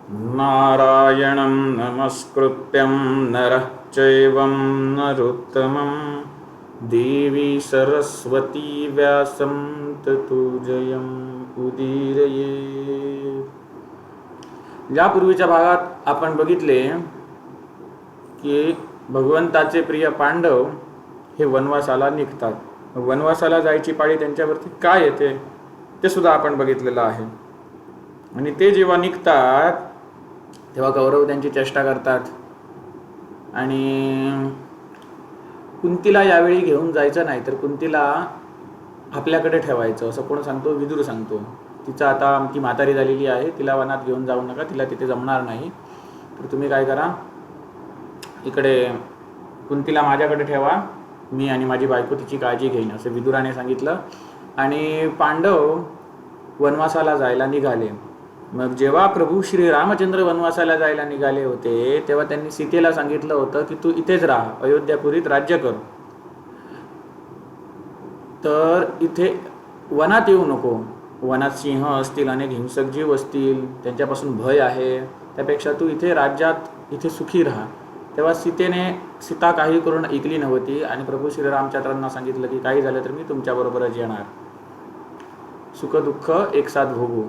नारायणं नमस्कृत्यं नरः चैवं नरोत्तमं देवी सरस्वती व्यासं ततो जयं उदीरये. यापूर्वीच्या भागात आपण बघितले की भगवंताचे प्रिय पांडव हे वनवासाला निघतात. वनवासाला जायची पाळी त्यांच्यावरती काय येते ते सुद्धा आपण बघितलेलं आहे. आणि ते जेव्हा निघतात तेव्हा कौरव त्यांची चेष्टा करतात आणि कुंतीला यावेळी घेऊन जायचं नाही, तर कुंतीला आपल्याकडे ठेवायचं असं कोण सांगतो? विदुर सांगतो. तिचं आता ती म्हातारी झालेली आहे, तिला वनात घेऊन जाऊ नका, तिला तिथे जमणार नाही, तर तुम्ही काय करा, इकडे कुंतीला माझ्याकडे ठेवा, मी आणि माझी बायको तिची काळजी घेईन असं विदुराने सांगितलं. आणि पांडव वनवासाला जायला निघाले. मग जेव्हा प्रभू श्री रामचंद्र वनवासाला जायला निघाले होते तेव्हा त्यांनी सीतेला सांगितलं होतं की तू इथेच राहा, अयोध्यापुरीत राज्य कर, तर इथे वनात येऊ नको. वनात सिंह असतील, अनेक हिंसक जीव असतील, त्यांच्यापासून भय आहे, त्यापेक्षा तू इथे राज्यात इथे सुखी राहा. तेव्हा सीता काही करून ऐकली नव्हती आणि प्रभू श्री रामचंद्रांना सांगितलं की काही झालं तर मी तुमच्याबरोबरच येणार, सुखदुःख एकसाथ भोगू.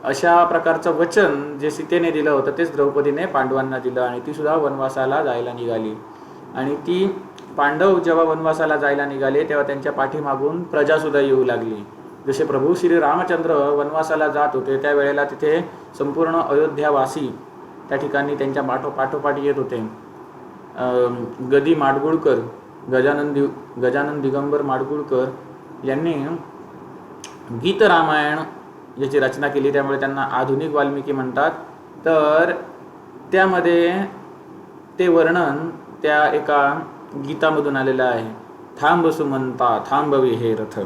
अशा प्रकारचं वचन जे सीतेने दिलं होतं तेच द्रौपदीने पांडवांना दिलं आणि ती सुद्धा वनवासाला जायला निघाली. आणि ती पांडव जेव्हा वनवासाला जायला निघाले तेव्हा त्यांच्या पाठीमागून प्रजासुद्धा येऊ लागली. जसे प्रभू श्री रामचंद्र वनवासाला जात होते त्यावेळेला तिथे संपूर्ण अयोध्यावासी त्या ठिकाणी त्यांच्या पाठोपाठ येत होते. गदी माडगुळकर, गजानन दिगंबर माडगुळकर यांनी गीत रामायण याची रचना केली, त्यामुळे त्यांना आधुनिक वाल्मिकी म्हणतात. तर त्यामध्ये ते वर्णन त्या एका गीतामधून आलेलं आहे. थांब सुमंता थांबवी हे रथ.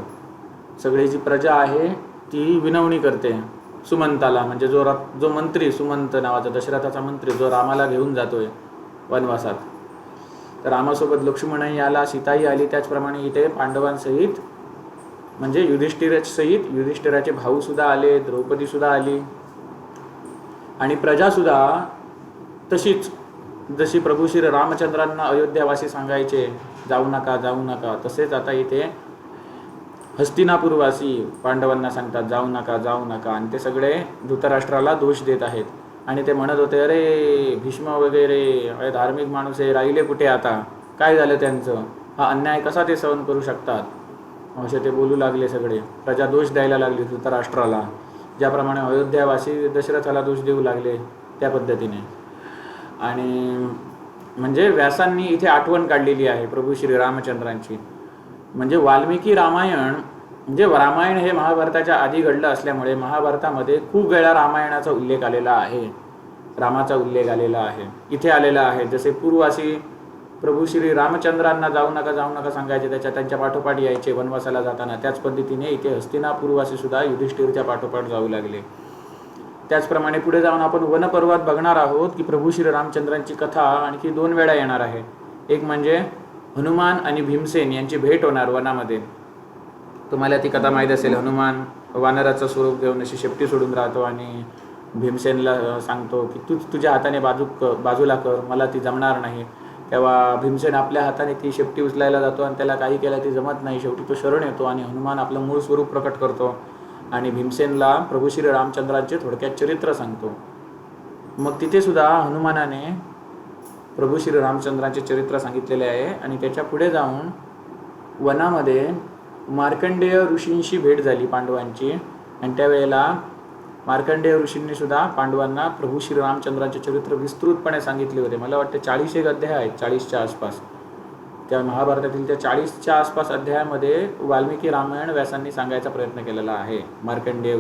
सगळी जी प्रजा आहे ती विनवणी करते सुमंताला, म्हणजे जो मंत्री, सुमंत नावाचा दशरथाचा मंत्री, जो रामाला घेऊन जातोय वनवासात. तर रामासोबत लक्ष्मणही आला, सीताही आली, त्याचप्रमाणे इथे पांडवांसहित म्हणजे युधिष्ठिरासहित युधिष्ठिराचे भाऊ सुद्धा आले, द्रौपदी सुद्धा आली आणि प्रजा सुद्धा तशीच, जशी प्रभू श्री रामचंद्रांना अयोध्यावासी सांगायचे जाऊ नका जाऊ नका, तसेच आता इथे हस्तिनापूरवासी पांडवांना सांगतात जाऊ नका जाऊ नका. आणि ते सगळे धृतराष्ट्राला दोष देत आहेत आणि ते म्हणत होते, अरे भीष्म वगैरे धार्मिक माणूस आहे, राहिले कुठे आता, काय झालं त्यांचं, हा अन्याय कसा ते सहन करू शकतात, असे ते बोलू लागले. सगळे प्रजा दोष द्यायला लागली धृतराष्ट्राला, ज्याप्रमाणे अयोध्यावासी दशरथाला दोष देऊ लागले त्या पद्धतीने. आणि म्हणजे व्यासांनी इथे आठवण काढलेली आहे प्रभू श्री रामचंद्रांची. म्हणजे वाल्मिकी रामायण म्हणजे रामायण हे महाभारताच्या आधी घडलं असल्यामुळे महाभारतामध्ये खूप वेळा रामायणाचा उल्लेख आलेला आहे, रामाचा उल्लेख आलेला आहे, इथे आलेला आहे. जसे पूर्वासी प्रभू श्री रामचंद्रांना जाऊ नका सांगायचे, त्यांच्या पाठोपाठ यायचे वनवासाला जाताना, त्याच पद्धतीने इथे हस्तिनापूरवासी सुद्धा युधिष्ठिरच्या पाठोपाठ जाऊ लागले. त्याचप्रमाणे पुढे जाऊन आपण वनपर्वात बघणार आहोत की प्रभू श्री रामचंद्रांची कथा आणखी 2 वेळा येणार आहे. एक म्हणजे हनुमान आणि भीमसेन यांची भेट होणार वनामध्ये. तुम्हाला ती कथा माहीत असेल. हनुमान वानराचं स्वरूप घेऊन अशी शेपटी सोडून राहतो आणि भीमसेनला सांगतो की तूच तुझ्या हाताने बाजूला कर, मला ती जमणार नाही. तेव्हा भीमसेन आपल्या हाताने ती शेपटी उचलायला जातो आणि त्याला काही केलं ती जमत नाही. शेवटी तो शरण येतो आणि हनुमान आपलं मूळ स्वरूप प्रकट करतो आणि भीमसेनला प्रभू श्री रामचंद्रांचे थोडक्यात चरित्र सांगतो. मग तिथे सुद्धा हनुमानाने प्रभू श्री रामचंद्रांचे चरित्र सांगितलेले आहे. आणि त्याच्या पुढे जाऊन वनामध्ये मार्कंडेय ऋषींशी भेट झाली पांडवांची आणि त्यावेळेला मार्कंडेय ऋषींनी सुद्धा पांडवांना प्रभू श्री रामचंद्रांचे चरित्र विस्तृतपणे सांगितले होते. मला वाटते 40 अध्याय आहेत, 40च्या आसपास. त्या महाभारतातील त्या 40च्या आसपास अध्यायामध्ये वाल्मिकी रामायण व्यासांनी सांगायचा प्रयत्न केलेला आहे. मार्कंडेय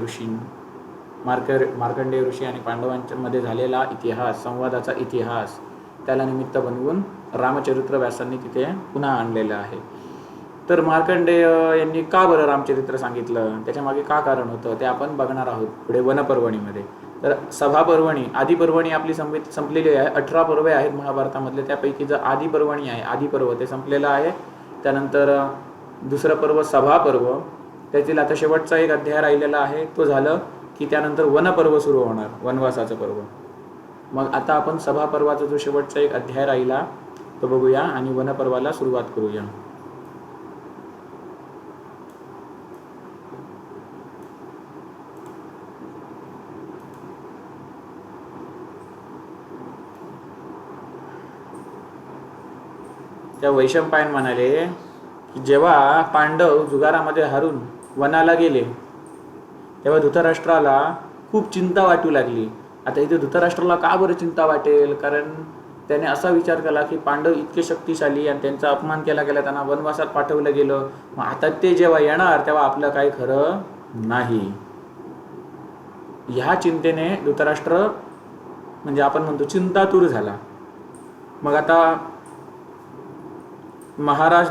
ऋषी आणि पांडवांमध्ये झालेला इतिहास, संवादाचा इतिहास, त्याला निमित्त बनवून रामचरित्र व्यासांनी तिथे पुन्हा आणलेलं आहे. तर मार्कंडेय यांनी का बरं रामचरित्र सांगितलं, त्याच्यामागे का कारण होतं ते आपण बघणार आहोत पुढे वनपर्वणीमध्ये. तर सभापर्वणी, आदिपर्वणी आपली संपलेली आहे. 18 पर्वे आहेत महाभारतामधले, त्यापैकी जर आदिपर्वणी आहे, आदिपर्व ते संपलेलं आहे. त्यानंतर दुसरं पर्व सभापर्व, त्यातील आता शेवटचा एक अध्याय राहिलेला आहे, तो झालं की त्यानंतर वनपर्व सुरू होणार, वनवासाचं पर्व. मग आता आपण सभापर्वाचा जो शेवटचा एक अध्याय राहिला तो बघूया आणि वनपर्वाला सुरुवात करूया. त्या वैशंपायन म्हणाले की जेव्हा पांडव जुगारामध्ये हारून वनाला गेले तेव्हा धृतराष्ट्राला खूप चिंता वाटू लागली. आता इथे धृतराष्ट्राला का बरं चिंता वाटेल? कारण त्याने असा विचार केला की पांडव इतके शक्तिशाली आणि त्यांचा अपमान केला गेला, त्यांना वनवासात पाठवलं गेलं, मग आता ते जेव्हा येणार तेव्हा आपलं काही खरं नाही. ह्या चिंतेने धृतराष्ट्र म्हणजे आपण म्हणतो चिंतातूर झाला. मग आता महाराज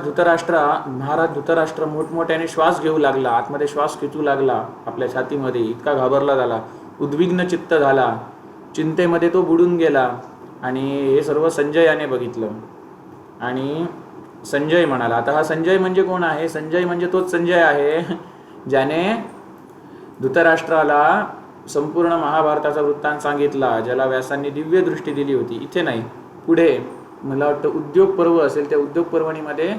धृतराष्ट्र मोठमोठ्याने श्वास घेऊ लागला, आतमध्ये श्वास खेचू लागला आपल्या छातीमध्ये, इतका घाबरला झाला, उद्विग्न चित्त झाला, चिंतेमध्ये तो बुडून गेला. आणि हे सर्व संजयाने बघितलं. आणि संजय म्हणाला, आता हा संजय म्हणजे कोण आहे? संजय म्हणजे तोच संजय आहे ज्याने धृतराष्ट्राला संपूर्ण महाभारताचा वृत्तांत सांगितला, ज्याला व्यासांनी दिव्य दृष्टी दिली होती. इथे नाही, पुढे मला वाटतं उद्योग पर्व असेल, त्या उद्योग पर्वणीमध्ये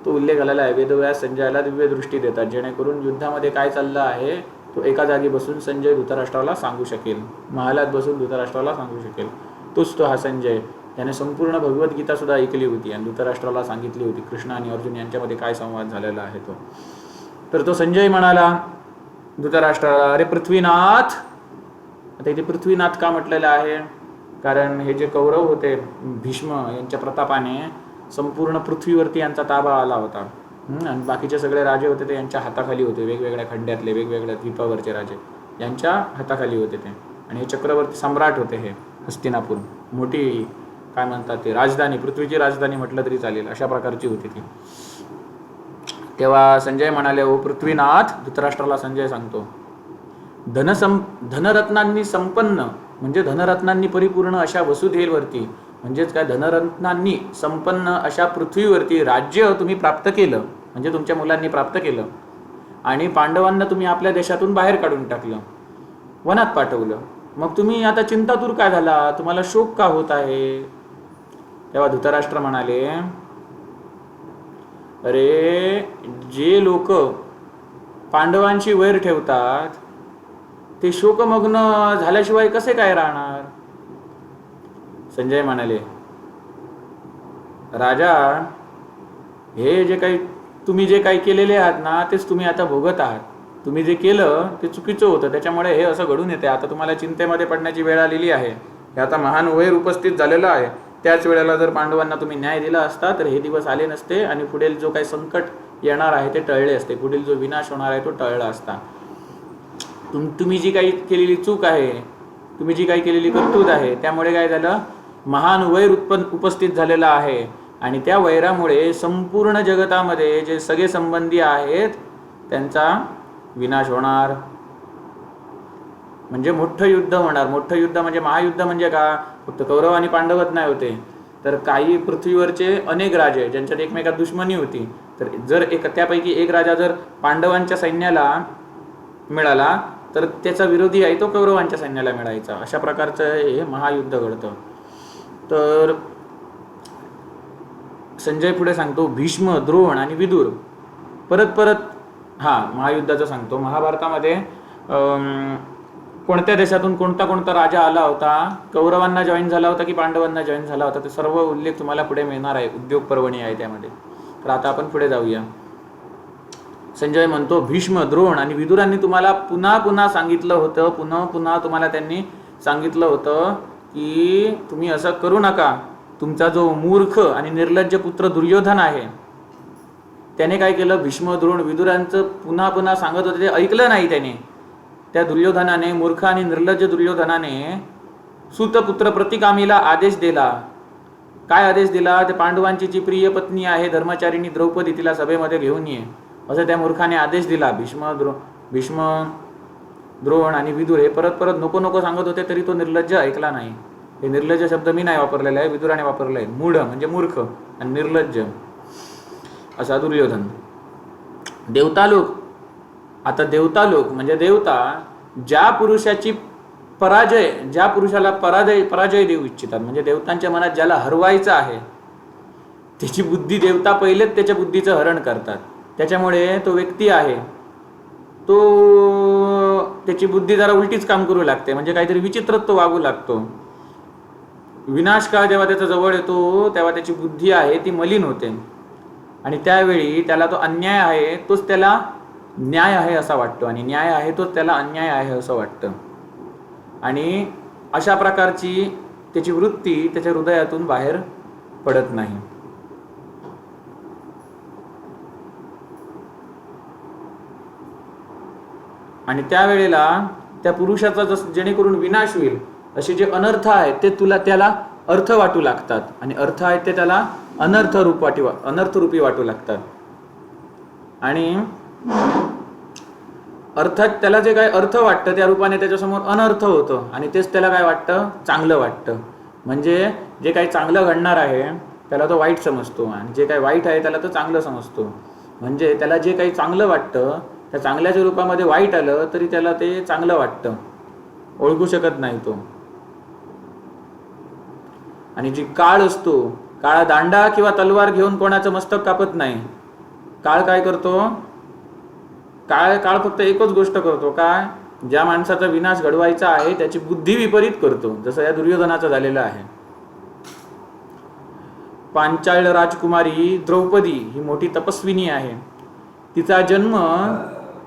तो उल्लेख आलेला आहे. वेदव्यास संजयाला दिव्य दृष्टी देतात जेणेकरून युद्धामध्ये काय चाललं आहे तो एका जागी बसून संजय धृतराष्ट्राला सांगू शकेल, महालात बसून धृतराष्ट्राला सांगू शकेल. तोच तो हा संजय, त्याने संपूर्ण भगवद्गीता सुद्धा ऐकली होती आणि धृतराष्ट्राला सांगितली होती कृष्ण आणि अर्जुन यांच्यामध्ये काय संवाद झालेला आहे तो. तर तो संजय म्हणाला धृतराष्ट्राला, अरे पृथ्वीनाथ. आता इथे पृथ्वीनाथ का म्हटलेलं आहे? कारण हे जे कौरव होते भीष्म यांच्या प्रतापाने संपूर्ण पृथ्वीवरती यांचा ताबा आला होता आणि बाकीचे सगळे राजे होते ते यांच्या हाताखाली होते. वेगवेगळ्या खंड्यातले वेगवेगळ्या द्वीपावरचे राजे यांच्या हाताखाली होते ते. आणि हे चक्रवर्ती सम्राट होते. हे हस्तिनापूर मोठी काय म्हणतात ते राजधानी, पृथ्वीची राजधानी म्हटलं तरी चालेल, अशा प्रकारची होती ती. तेव्हा संजय म्हणाले, ओ पृथ्वीनाथ. धृतराष्ट्राला संजय सांगतो, धनरत्नांनी संपन्न म्हणजे धनरत्नांनी परिपूर्ण अशा वसुधेवरती, म्हणजेच काय धनरत्नांनी संपन्न अशा पृथ्वीवरती राज्य तुम्ही प्राप्त केलं, म्हणजे तुमच्या मुलांनी प्राप्त केलं. आणि पांडवांना तुम्ही आपल्या देशातून बाहेर काढून टाकलं, वनात पाठवलं. मग तुम्ही आता चिंतातूर का झाला? तुम्हाला शोक का होत आहे? तेव्हा धृतराष्ट्र म्हणाले, अरे जे लोक पांडवांची वैर ठेवतात ते शोकमग्न झाल्याशिवाय कसे काय राहणार? संजय म्हणाले, राजा हे जे काही तुम्ही जे काही केलेले आहात ना तेच तुम्ही आता भोगत आहात. तुम्ही जे केलं ते चुकीचं होतं, त्याच्यामुळे हे असं घडून येते. आता तुम्हाला चिंतेमध्ये पडण्याची वेळ आलेली आहे. हे आता महान वैर उपस्थित झालेलं आहे. त्याच वेळेला जर पांडवांना तुम्ही न्याय दिला असता तर हे दिवस आले नसते आणि पुढील जो काही संकट येणार आहे ते टळले असते, पुढील जो विनाश होणार आहे तो टळला असता. तुम्ही जी काही केलेली चूक आहे, तुम्ही जी काही केलेली कर्तृत्व आहे, त्यामुळे काय झालं, महान वैर उपस्थित झालेला आहे. आणि त्या वैरामुळे संपूर्ण जगतामध्ये जे सगळे संबंधी आहेत त्यांचा विनाश होणार, म्हणजे मोठं युद्ध होणार. मोठं युद्ध म्हणजे महायुद्ध म्हणजे का? फक्त कौरव आणि पांडवच नाही होते, तर काही पृथ्वीवरचे अनेक राजे ज्यांच्यात एकमेकात दुश्मनी होती, तर जर त्यापैकी एक राजा जर पांडवांच्या सैन्याला मिळाला तर त्याचा विरोधी आहे तो कौरवांच्या सैन्याला मिळायचा. अशा प्रकारचं हे महायुद्ध घडतं. तर संजय पुढे सांगतो, भीष्म, द्रोण आणि विदुर परत महायुद्धाचं सांगतो. महाभारतामध्ये कोणत्या देशातून कोणता राजा आला होता, कौरवांना जॉईन झाला होता की पांडवांना जॉईन झाला होता, ते सर्व उल्लेख तुम्हाला पुढे मिळणार आहे. उद्योग पर्वणी आहे त्यामध्ये. तर आता आपण पुढे जाऊया. संजय म्हणतो, भीष्म, द्रोण आणि विदुरांनी तुम्हाला पुन्हा पुन्हा सांगितलं होतं, पुन्हा तुम्हाला त्यांनी सांगितलं होतं की तुम्ही असं करू नका. तुमचा जो मूर्ख आणि निर्लज्ज पुत्र दुर्योधन आहे त्याने काय केलं, भीष्म, द्रोण, विदुरांचं पुन्हा सांगत होते, ते ऐकलं नाही त्याने. त्या दुर्योधनाने, मूर्ख आणि निर्लज्ज दुर्योधनाने सूतपुत्र प्रतिकामीला आदेश दिला. काय आदेश दिला? ते पांडवांची जी प्रिय पत्नी आहे धर्मचारिणी द्रौपदी, तिला सभेमध्ये घेऊन ये, असं त्या मूर्खाने आदेश दिला. भीष्म, द्रोण आणि विदुर हे परत नको सांगत होते, तरी तो निर्लज्ज ऐकला नाही. हे निर्लज्ज शब्द मी नाही वापरलेला आहे, विदुराने वापरला आहे. मूढ म्हणजे मूर्ख आणि निर्लज्ज असा दुर्योधन. देवतालोक, आता देवतालोक म्हणजे देवता, ज्या पुरुषाला पराजय देऊ इच्छितात, म्हणजे देवतांच्या मनात ज्याला हरवायचं आहे, त्याची बुद्धी देवता पहिलेच त्याच्या बुद्धीचं हरण करतात. त्याच्यामुळे तो व्यक्ती आहे तो त्याची बुद्धी जरा उलटीच काम करू लागते, म्हणजे काहीतरी विचित्रत्व वागू लागतो. विनाश काळ जेव्हा त्याच्या जवळ येतो तेव्हा त्याची बुद्धी आहे ती मलिन होते, आणि त्यावेळी त्याला तो अन्याय आहे तोच त्याला न्याय आहे असा वाटतो, आणि न्याय आहे तोच त्याला अन्याय आहे असं वाटतं. आणि अशा प्रकारची त्याची वृत्ती त्याच्या हृदयातून बाहेर पडत नाही. आणि त्यावेळेला त्या पुरुषाचा जेणेकरून विनाश होईल असे जे अनर्थ आहेत ते त्याला अर्थ वाटू लागतात, आणि अर्थ आहेत ते त्याला अनर्थरूपी वाटू लागतात. आणि अर्थात त्याला जे काय अर्थ वाटतं त्या रूपाने त्याच्यासमोर अनर्थ होतं, आणि तेच त्याला काय वाटतं, चांगलं वाटतं. म्हणजे जे काही चांगलं घडणार आहे त्याला तो वाईट समजतो, आणि जे काही वाईट आहे त्याला तो चांगलं समजतो. म्हणजे त्याला जे काही चांगलं वाटतं त्या चांगल्याच्या रूपामध्ये वाईट आलं तरी त्याला ते चांगलं वाटतं, ओळखू शकत नाही तो. आणि जी काळ असतो, काळा दांडा किंवा तलवार घेऊन कोणाचं मस्तक कापत नाही. काळ काय करतो, काळ फक्त एकच गोष्ट करतो, काय, ज्या माणसाचा विनाश घडवायचा आहे त्याची बुद्धी विपरीत करतो, जसं या दुर्योधनाचं झालेलं आहे. पांचाळ राजकुमारी द्रौपदी ही मोठी तपस्विनी आहे. तिचा जन्म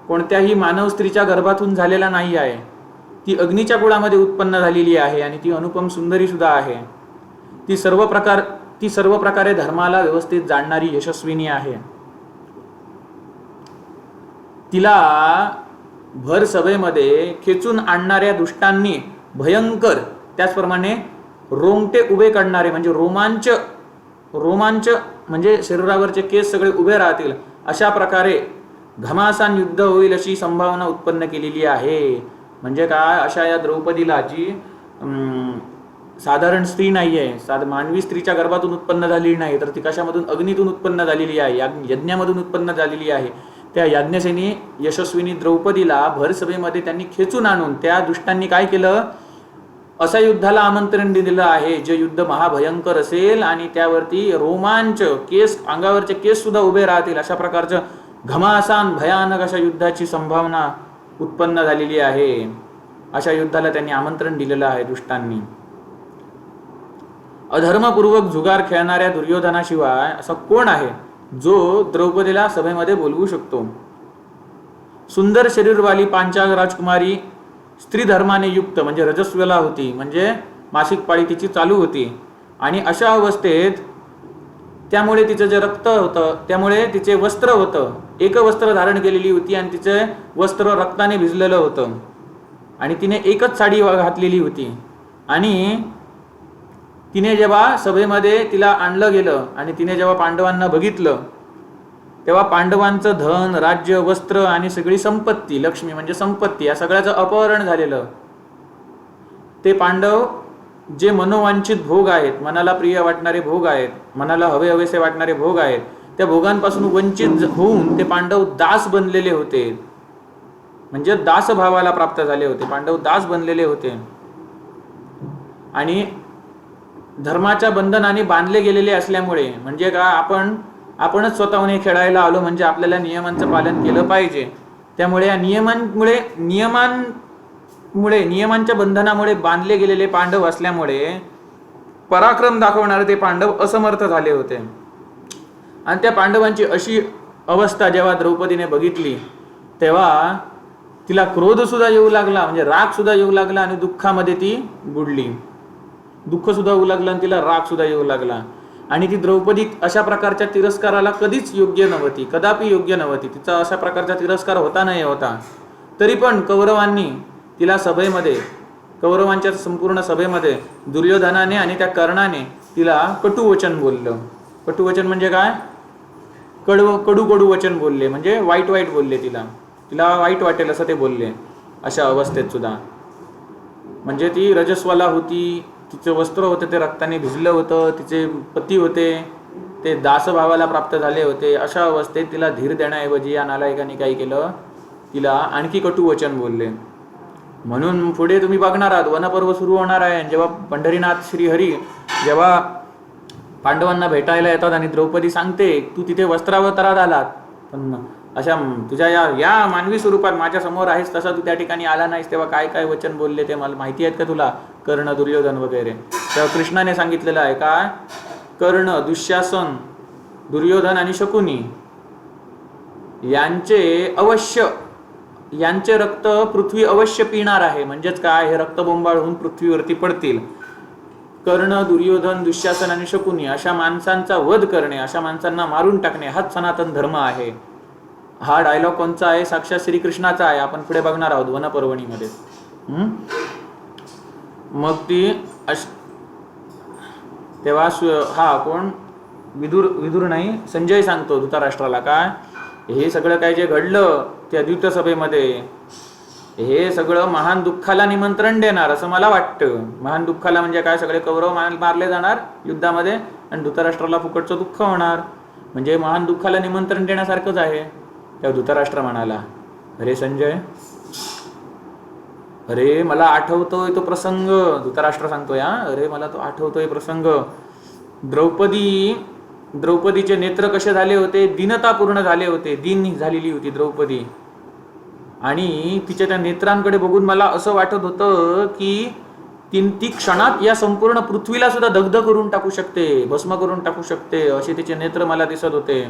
कोणत्याही मानव स्त्रीच्या गर्भातून झालेला नाही आहे. ती अग्नीच्या कुळामध्ये उत्पन्न झालेली आहे, आणि ती अनुपम सुंदरी सुद्धा आहे. ती सर्व प्रकारे धर्माला व्यवस्थित जाणणारी यशस्विनी आहे. तिला भर सभेमध्ये खेचून आणणाऱ्या दुष्टांनी भयंकर, त्याचप्रमाणे रोमटे उभे करणारे, म्हणजे रोमांच म्हणजे शरीरावरचे केस सगळे उभे राहतील अशा प्रकारे घमासान युद्ध होईल अशी संभावना उत्पन्न केलेली आहे. म्हणजे काय, अशा या द्रौपदीला जी साधारण स्त्री नाही आहे, मानवी स्त्रीच्या गर्भातून उत्पन्न झालेली नाही, तर ती कशामधून, अग्नीतून उत्पन्न झालेली आहे, यज्ञामधून उत्पन्न झालेली आहे. त्या यज्ञसेनी यशस्विनी द्रौपदीला भरसभेमध्ये त्यांनी खेचून आणून त्या दुष्टांनी काय केलं, असा युद्धाला आमंत्रण दिलेलं आहे जे युद्ध महाभयंकर असेल, आणि त्यावरती रोमांच, केस, अंगावरचे केस सुद्धा उभे राहतील अशा प्रकारचं घमासान भयानक अशा युद्धाची संभावना उत्पन्न झालेली आहे. अशा युद्धाला त्यांनी आमंत्रण दिलेलं आहे दुष्टांनी. अधर्मपूर्वक जुगार खेळणाऱ्या दुर्योधनाशिवाय असा कोण आहे जो द्रौपदीला सभेमध्ये बोलवू शकतो. सुंदर शरीरवाली पांचाल राजकुमारी स्त्री धर्माने युक्त, म्हणजे रजस्वला होती, म्हणजे मासिक पाळी तिची चालू होती, आणि अशा अवस्थेत त्यामुळे तिचं जे रक्त होतं त्यामुळे तिचे वस्त्र होतं, एक वस्त्र धारण केलेली होती, आणि तिचे वस्त्र रक्ताने भिजलेलं होतं, आणि तिने एकच साडी घातलेली होती. आणि तिने जेव्हा सभेमध्ये तिला आणलं गेलं आणि तिने जेव्हा पांडवांना बघितलं तेव्हा पांडवांचं धन, राज्य, वस्त्र आणि सगळी संपत्ती, लक्ष्मी म्हणजे संपत्ती, या सगळ्याचं अपहरण झालेलं. ते पांडव जे मनोवांछित भोग आहेत, मनाला प्रिय वाटणारे भोग आहेत, मनाला हवेसे वाटणारे भोग आहेत, त्या भोगांपासून वंचित होऊन ते पांडव दास बनलेले होते, म्हणजे दासभावाला प्राप्त झाले होते. पांडव दास बनलेले होते आणि धर्माच्या बंधनाने बांधले गेलेले असल्यामुळे, म्हणजे का आपणच स्वतःहून खेळायला आलो म्हणजे आपल्याला नियमांचं पालन केलं पाहिजे. त्यामुळे या नियमांच्या बंधनामुळे बांधले गेलेले पांडव असल्यामुळे पराक्रम दाखवणारे ते पांडव असमर्थ झाले होते. आणि त्या पांडवांची अशी अवस्था जेव्हा द्रौपदीने बघितली तेव्हा तिला क्रोध सुद्धा येऊ लागला, म्हणजे राग सुद्धा येऊ लागला, आणि दुःखामध्ये ती बुडली. दुःख सुद्धा येऊ लागलं आणि तिला राग सुद्धा येऊ लागला. आणि ती द्रौपदी अशा प्रकारच्या तिरस्काराला कधीच योग्य नव्हती, कदापि योग्य नव्हती. तिचा अशा प्रकारचा तिरस्कार होता नाही होता. तरी पण कौरवांनी तिला सभेमध्ये, कौरवांच्या संपूर्ण सभेमध्ये दुर्योधनाने आणि त्या कर्णाने तिला कटुवचन बोललं. कटुवचन म्हणजे काय, कडू वचन बोलले, म्हणजे वाईट बोलले. तिला वाईट वाटेल असं ते बोलले अशा अवस्थेत सुद्धा. म्हणजे ती रजस्वाला होती, तिचं वस्त्र होतं ते रक्ताने भिजलं होतं, तिचे पती होते ते दासभावाला प्राप्त झाले होते. अशा अवस्थेत तिला धीर देण्याऐवजी या नालायकाने काय केलं, तिला आणखी कटुवचन बोलले. म्हणून पुढे तुम्ही बघणार आहात वनपर्व सुरू होणार आहे. जेव्हा पंढरीनाथ श्रीहरी जेव्हा पांडवांना भेटायला येतात आणि द्रौपदी सांगते तू तिथे वस्त्रावतारात आलात, पण अशा तुझ्या या मानवी स्वरूपात माझ्या समोर आहेस तसा तू त्या ठिकाणी आला नाहीस, तेव्हा काय काय वचन बोलले ते मला माहिती आहेत का तुला, कर्ण दुर्योधन वगैरे. तेव्हा कृष्णाने सांगितलेलं आहे काय, कर्ण, दुःशासन, दुर्योधन आणि शकुनी यांचे रक्त पृथ्वी अवश्य पिणार आहे. म्हणजेच काय, हे रक्तबोंबाळ होऊन पृथ्वीवरती पडतील. कर्ण, दुर्योधन, दुःशासन आणि शकुनी अशा माणसांचा वध करणे, अशा माणसांना मारून टाकणे हाच सनातन धर्म आहे. हा डायलॉग कोणचा आहे, साक्षात श्रीकृष्णाचा आहे. आपण पुढे बघणार आहोत वनपर्वणीमध्ये. मग ती तेव्हा हा कोण, विदुर नाही, संजय सांगतो धृतराष्ट्राला काय, हे सगळं काय जे घडलं त्या द्यूत सभेमध्ये, हे सगळं महान दुःखाला निमंत्रण देणार असं मला वाटतं. महान दुःखाला म्हणजे काय, सगळे कौरव मारले जाणार युद्धामध्ये आणि धृतराष्ट्राला फुकटचं दुःख होणार, म्हणजे महान दुःखाला निमंत्रण देण्यासारखंच आहे. तेव्हा धृतराष्ट्र म्हणाला, अरे संजय, अरे मला आठवतोय तो प्रसंग. धृतराष्ट्र सांगतोय, अरे मला तो आठवतोय प्रसंग. द्रौपदीचे नेत्र कसे झाले होते, दीनता पूर्ण झाले होते, दीन झालेली होती द्रौपदी. आणि तिच्या त्या नेत्रांकडे बघून मला असं वाटत होतं की ती क्षणात या संपूर्ण पृथ्वीला सुद्धा दग्ध करून टाकू शकते, भस्म करून टाकू शकते, असे तिचे नेत्र मला दिसत होते.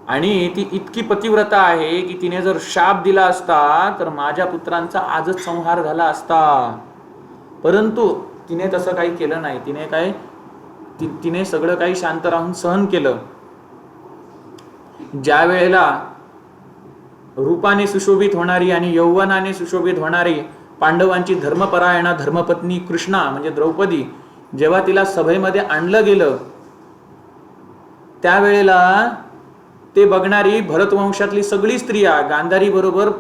आणि ती इतकी पतिव्रता आहे की तिने जर शाप दिला असता तर माझ्या पुत्रांचा आजच संहार झाला असता. परंतु तिने तसं काही केलं नाही. तिने सगळं काही शांत राहून सहन केलं. ज्या वेळेला रूपाने सुशोभित होणारी आणि यौवनाने सुशोभित होणारी पांडवांची धर्मपरायणा धर्मपत्नी कृष्णा म्हणजे द्रौपदी, जेव्हा तिला सभेमध्ये आणलं गेलं, त्यावेळेला ते बघणारी भरतवंशातली सगळी स्त्रिया गांधारी बरोबर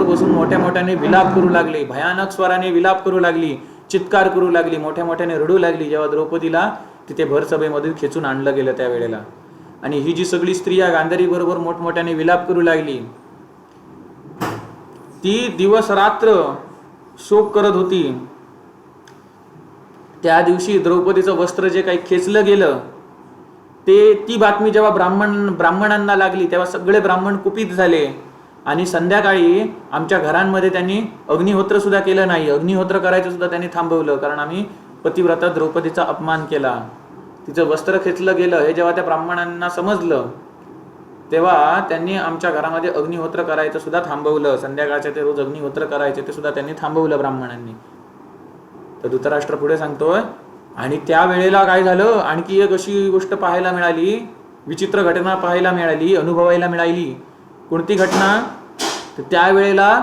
बसून मोठ्या मोठ्याने विलाप करू लागले, भयानक स्वराने विलाप करू लागली, चित्कार करू लागली, मोठ्या मोठ्याने रडू लागली, जेव्हा द्रौपदीला तिथे भरसभेमध्ये खेचून आणलं गेलं त्यावेळेला. आणि ही जी सगळी स्त्रिया गांधारी बरोबर मोठमोठ्याने विलाप करू लागली, ती दिवस रात्र शोक करत होती. त्या दिवशी द्रौपदीचं वस्त्र जे काही खेचलं गेलं ती बातमी जेव्हा ब्राह्मणांना लागली तेव्हा सगळे ब्राह्मण कुपित झाले. आणि संध्याकाळी आमच्या घरांमध्ये त्यांनी अग्निहोत्र सुद्धा केलं नाही, अग्निहोत्र करायचं सुद्धा त्यांनी थांबवलं, कारण आम्ही पतिव्रता द्रौपदीचा अपमान केला. तिचं वस्त्र खेचलं गेलं हे जेव्हा त्या ब्राह्मणांना समजलं तेव्हा त्यांनी आमच्या घरामध्ये अग्निहोत्र करायचं सुद्धा थांबवलं. संध्याकाळचे ते रोज अग्निहोत्र करायचे ते सुद्धा त्यांनी थांबवलं ब्राह्मणांनी. तर धृतराष्ट्र पुढे सांगतोय, आणि त्या वेळेला काय झालं, आणखी एक अशी गोष्ट पाहायला मिळाली, विचित्र घटना पाहायला मिळाली, अनुभवायला मिळाली. कोणती घटना, तर त्यावेळेला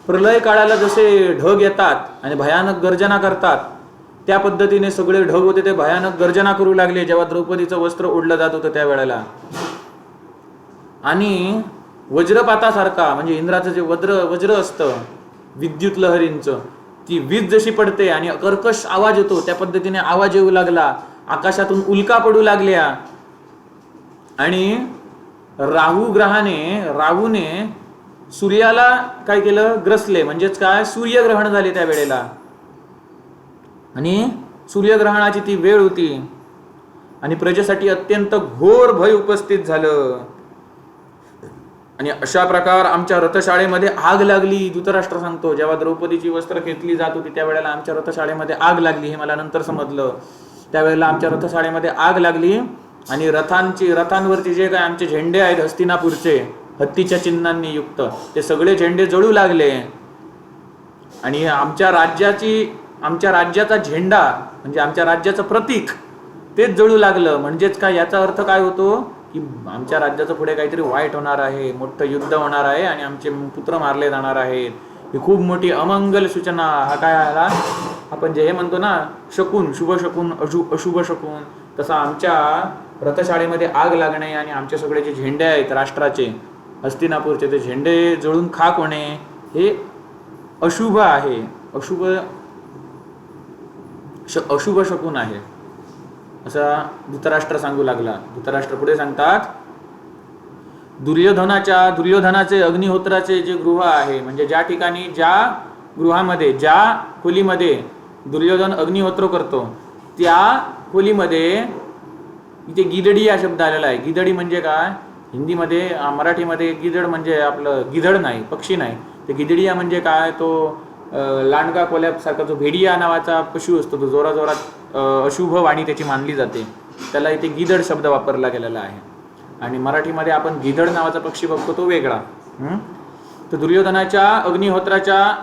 प्रलय काळाला जसे ढग येतात आणि भयानक गर्जना करतात, त्या पद्धतीने सगळे ढग होते ते भयानक गर्जना करू लागले जेव्हा द्रौपदीचं वस्त्र ओढलं जात होतं त्यावेळेला. आणि वज्रपातासारखा, म्हणजे इंद्राचं जे वज्र असतं विद्युत लहरींचं, ती वीज जशी पडते आणि कर्कश आवाज येतो त्या पद्धतीने आवाज येऊ लागला, आकाशातून उल्का पडू लागल्या. आणि राहूने सूर्याला काय केलं, ग्रसले, म्हणजेच काय, सूर्यग्रहण झाले त्या वेळेला. आणि सूर्यग्रहणाची ती वेळ होती आणि प्रजेसाठी अत्यंत घोर भय उपस्थित झालं. आणि अशा प्रकार आमच्या रथशाळेमध्ये आग लागली. धृतराष्ट्र सांगतो, जेव्हा द्रौपदीची वस्त्र घेतली जात होती त्यावेळेला आमच्या रथशाळेमध्ये आग लागली, हे मला नंतर समजलं. त्यावेळेला आमच्या रथशाळेमध्ये आग लागली आणि रथांवरती जे काय आमचे झेंडे आहेत हस्तिनापूरचे, हत्तीच्या चिन्हांनी युक्त, ते सगळे झेंडे जळू लागले. आणि आमच्या राज्याचा झेंडा म्हणजे आमच्या राज्याचं प्रतीक तेच जळू लागलं. म्हणजेच काय, याचा अर्थ काय होतो की आमच्या राज्याचं पुढे काहीतरी वाईट होणार आहे, मोठं युद्ध होणार आहे आणि आमचे पुत्र मारले जाणार आहेत. ही खूप मोठी अमंगल सूचना. हा काय आला, आपण जे हे म्हणतो ना शकून, शुभ शकून, अशुभ शकून, तसा आमच्या रथशाळेमध्ये आग लागणे आणि आमचे सगळे जे झेंडे आहेत राष्ट्राचे हस्तिनापूरचे ते झेंडे जळून खाक होणे हे अशुभ आहे, अशुभ शकून आहे असा धृतराष्ट्र सांगू लागला. धृतराष्ट्र पुढे सांगतात, दुर्योधनाचे अग्निहोत्राचे जे गृह आहे, म्हणजे ज्या ठिकाणी, ज्या गृहामध्ये, ज्या खोलीमध्ये दुर्योधन अग्निहोत्र करतो, त्या खोलीमध्ये इथे गिदडी हा शब्द आलेला आहे. गिदडी म्हणजे काय? हिंदीमध्ये, मराठीमध्ये गिदड म्हणजे आपलं गिधड नाही, पक्षी नाही. ते गिदडिया म्हणजे काय? तो लांडगा कोल्यासारखा जो भेडिया नावाचा पशु असतो, तो जोराजोरात अशुभ वाणी त्याची मानली जाते, त्याला इथे गिदड शब्द वापरला गेलेला आहे. आणि मराठीमध्ये आपण गिधड नावाचा पक्षी बघतो, तो वेगळा. तर दुर्योधनाच्या अग्निहोत्राच्या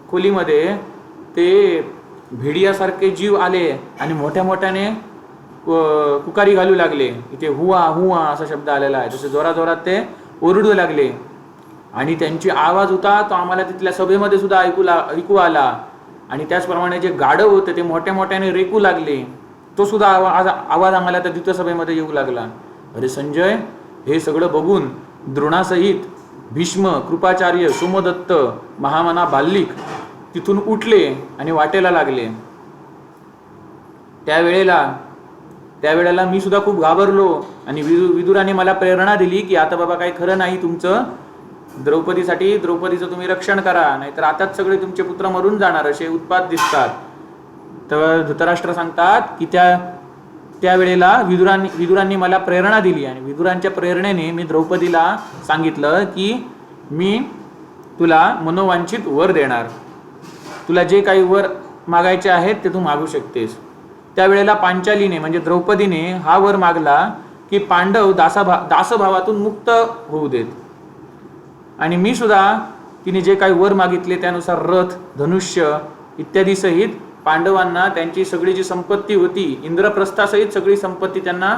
खोलीमध्ये ते भेडियासारखे जीव आले आणि मोठ्या मोठ्याने कुकारी घालू लागले. इथे हुआ हुआ असा शब्द आलेला आहे. तसे जोराजोरात ते ओरडू लागले आणि त्यांची आवाज होता तो आम्हाला तिथल्या सभेमध्ये सुद्धा ऐकू आला. आणि त्याचप्रमाणे जे गाढव होते ते मोठ्या मोठ्याने रेकू लागले, तो सुद्धा आवाज आम्हाला त्या द्वितीय सभेमध्ये येऊ लागला. अरे संजय, हे सगळं बघून द्रोणासहित भीष्म, कृपाचार्य, सोमदत्त, महामना बाल्लिक तिथून उठले आणि वाटेला लागले. त्यावेळेला मी सुद्धा खूप घाबरलो आणि विदुराने मला प्रेरणा दिली की आता बाबा काही खरं नाही तुमचं, द्रौपदीचं तुम्ही रक्षण करा, नाहीतर आताच सगळे तुमचे पुत्र मरून जाणार असे उत्पात दिसतात. तर धृतराष्ट्र सांगतात की त्यावेळेला विदुरांनी मला प्रेरणा दिली आणि विदुरांच्या प्रेरणेने मी द्रौपदीला सांगितलं की मी तुला मनोवांछित वर देणार, तुला जे काही वर मागायचे आहेत ते तू मागू शकतेस. त्यावेळेला पांचालीने म्हणजे द्रौपदीने हा वर मागला की पांडव दासभावातून मुक्त होऊ देत. आणि मी सुद्धा तिने जे काही वर मागितले त्यानुसार रथ, धनुष्य इत्यादी सहित पांडवांना त्यांची सगळी जी संपत्ती होती, इंद्रप्रस्थासहित सगळी संपत्ती त्यांना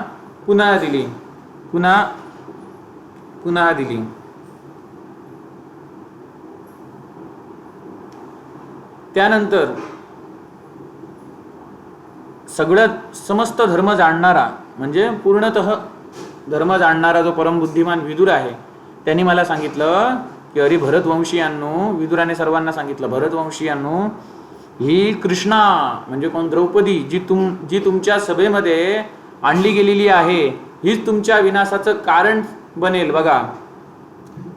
पुन्हा दिली. त्यानंतर सगळ्यात समस्त धर्म जाणणारा म्हणजे पूर्णतः धर्म जाणणारा जो परमबुद्धिमान विदुर आहे, त्यांनी मला सांगितलं की अरे भरतवंशीयांनो, विदुराने सर्वांना सांगितलं, भरतवंशीयांनो, ही कृष्णा म्हणजे कोण? द्रौपदी, जी तुमच्या सभेमध्ये आणली गेलेली आहे, हीच तुमच्या विनाशाचं कारण बनेल. बघा,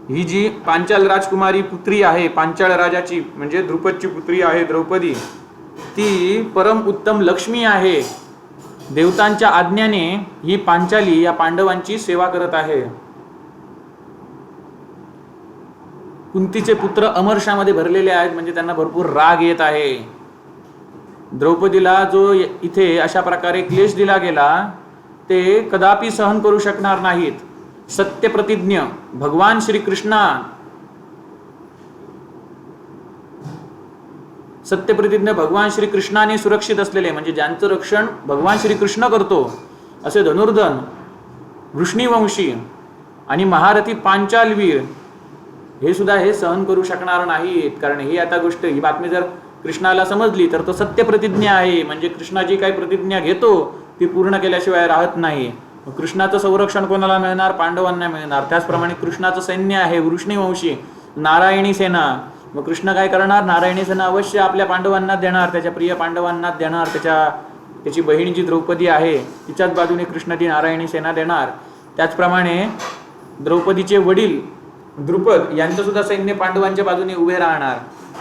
ही जी पांचाल राजकुमारी पुत्री आहे, पांचाळ राजाची म्हणजे द्रुपदची पुत्री आहे द्रौपदी, ती परम उत्तम लक्ष्मी आहे. देवतांच्या आज्ञाने ही पांचाली या पांडवांची सेवा करत आहे. कुंतीचे पुत्र अमरशामध्ये भरलेले आहेत म्हणजे त्यांना भरपूर राग येत आहे. द्रौपदीला जो इथे अशा प्रकारे क्लेश दिला गेला ते कदापि सहन करू शकणार नाहीत. सत्यप्रतिज्ञ भगवान श्रीकृष्णा, सत्यप्रतिज्ञ भगवान श्रीकृष्णाने सुरक्षित असलेले म्हणजे ज्यांचं रक्षण भगवान श्रीकृष्ण करतो असे धनुर्धन, वृष्णीवंशी आणि महारथी पांचालवीर हे सुद्धा हे सहन करू शकणार नाहीत. कारण ही आता गोष्ट, ही बातमी जर कृष्णाला समजली तर तो सत्यप्रतिज्ञा आहे, म्हणजे कृष्णा जी काही प्रतिज्ञा घेतो ती पूर्ण केल्याशिवाय राहत नाही. कृष्णाचं संरक्षण कोणाला मिळणार? पांडवांना मिळणार. त्याचप्रमाणे कृष्णाचं सैन्य आहे वृष्णीवंशी, नारायणी सेना. मग कृष्ण काय करणार? नारायणी सेना अवश्य आपल्या पांडवांना देणार, त्याच्या प्रिय पांडवांना देणार. त्याची बहीण जी द्रौपदी आहे तिच्याच बाजूने कृष्ण ती नारायणी सेना देणार. त्याचप्रमाणे द्रौपदीचे वडील द्रुपद यांचं सुद्धा सैन्य पांडवांच्या बाजूने उभे राहणार.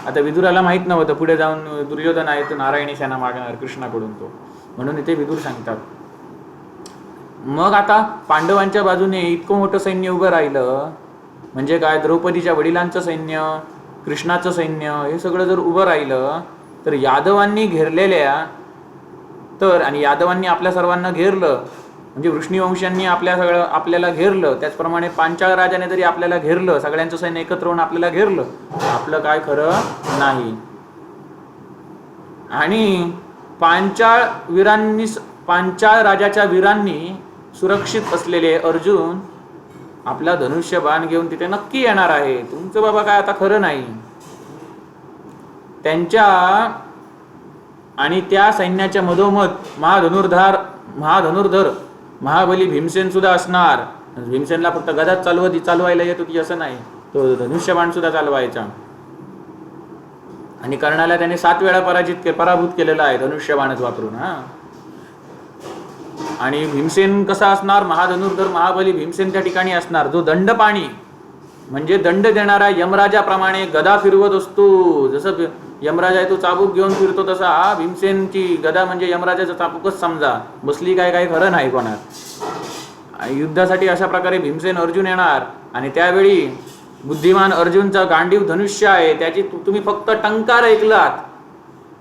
आता विदुराला माहित नव्हतं पुढे जाऊन दुर्योधन आहे तो नारायणी सेना मागणार कृष्णाकडून, तो म्हणून इथे विदुर सांगतात. मग आता पांडवांच्या बाजूने इतकं मोठं सैन्य उभं राहिलं म्हणजे काय? द्रौपदीच्या वडिलांचं सैन्य, कृष्णाचं सैन्य हे सगळं जर उभं राहिलं तर यादवांनी घेरलेल्या आणि यादवांनी आपल्या सर्वांना घेरलं म्हणजे वृष्णीवंशांनी आपल्याला घेरलं, त्याचप्रमाणे पांचाळ राजाने जरी आपल्याला घेरलं, सगळ्यांचं सैन्य एकत्र होऊन आपल्याला घेरलं, आपलं काय खरं नाही. आणि पांचाळ राजाच्या वीरांनी सुरक्षित असलेले अर्जुन आपला धनुष्यबाण घेऊन तिथे नक्की येणार आहे. तुमचं बाबा काय आता खरं नाही. आणि त्या सैन्याच्या मधोमध महाधनुर्धर महाबली भीमसेन सुद्धा असणार. भीमसेनला फक्त गदाच चालवायला येत होती असं नाही, तो धनुष्यबाण सुद्धा चालवायचा. आणि कर्णाला त्याने 7 वेळा पराभूत केलेला आहे धनुष्यबाणच वापरून. आणि भीमसेन कसा असणार, महाधनुर्धर महाबली भीमसेन त्या ठिकाणी असणार, जो दंडपाणी म्हणजे दंड देणारा यमराजाप्रमाणे गदा फिरवत असतो. जसं यमराजा आहे तो चाबूक घेऊन फिरतो, तसा हा भीमसेनची गदा म्हणजे यमराजाचा चाबूकच समजा. बसली काय काय खरं नाही कोणात. युद्धासाठी अशा प्रकारे भीमसेन अर्जुन येणार आणि त्यावेळी बुद्धिमान अर्जुनचा गांडीव धनुष्य आहे, त्याची तुम्ही फक्त टंकार ऐकलात,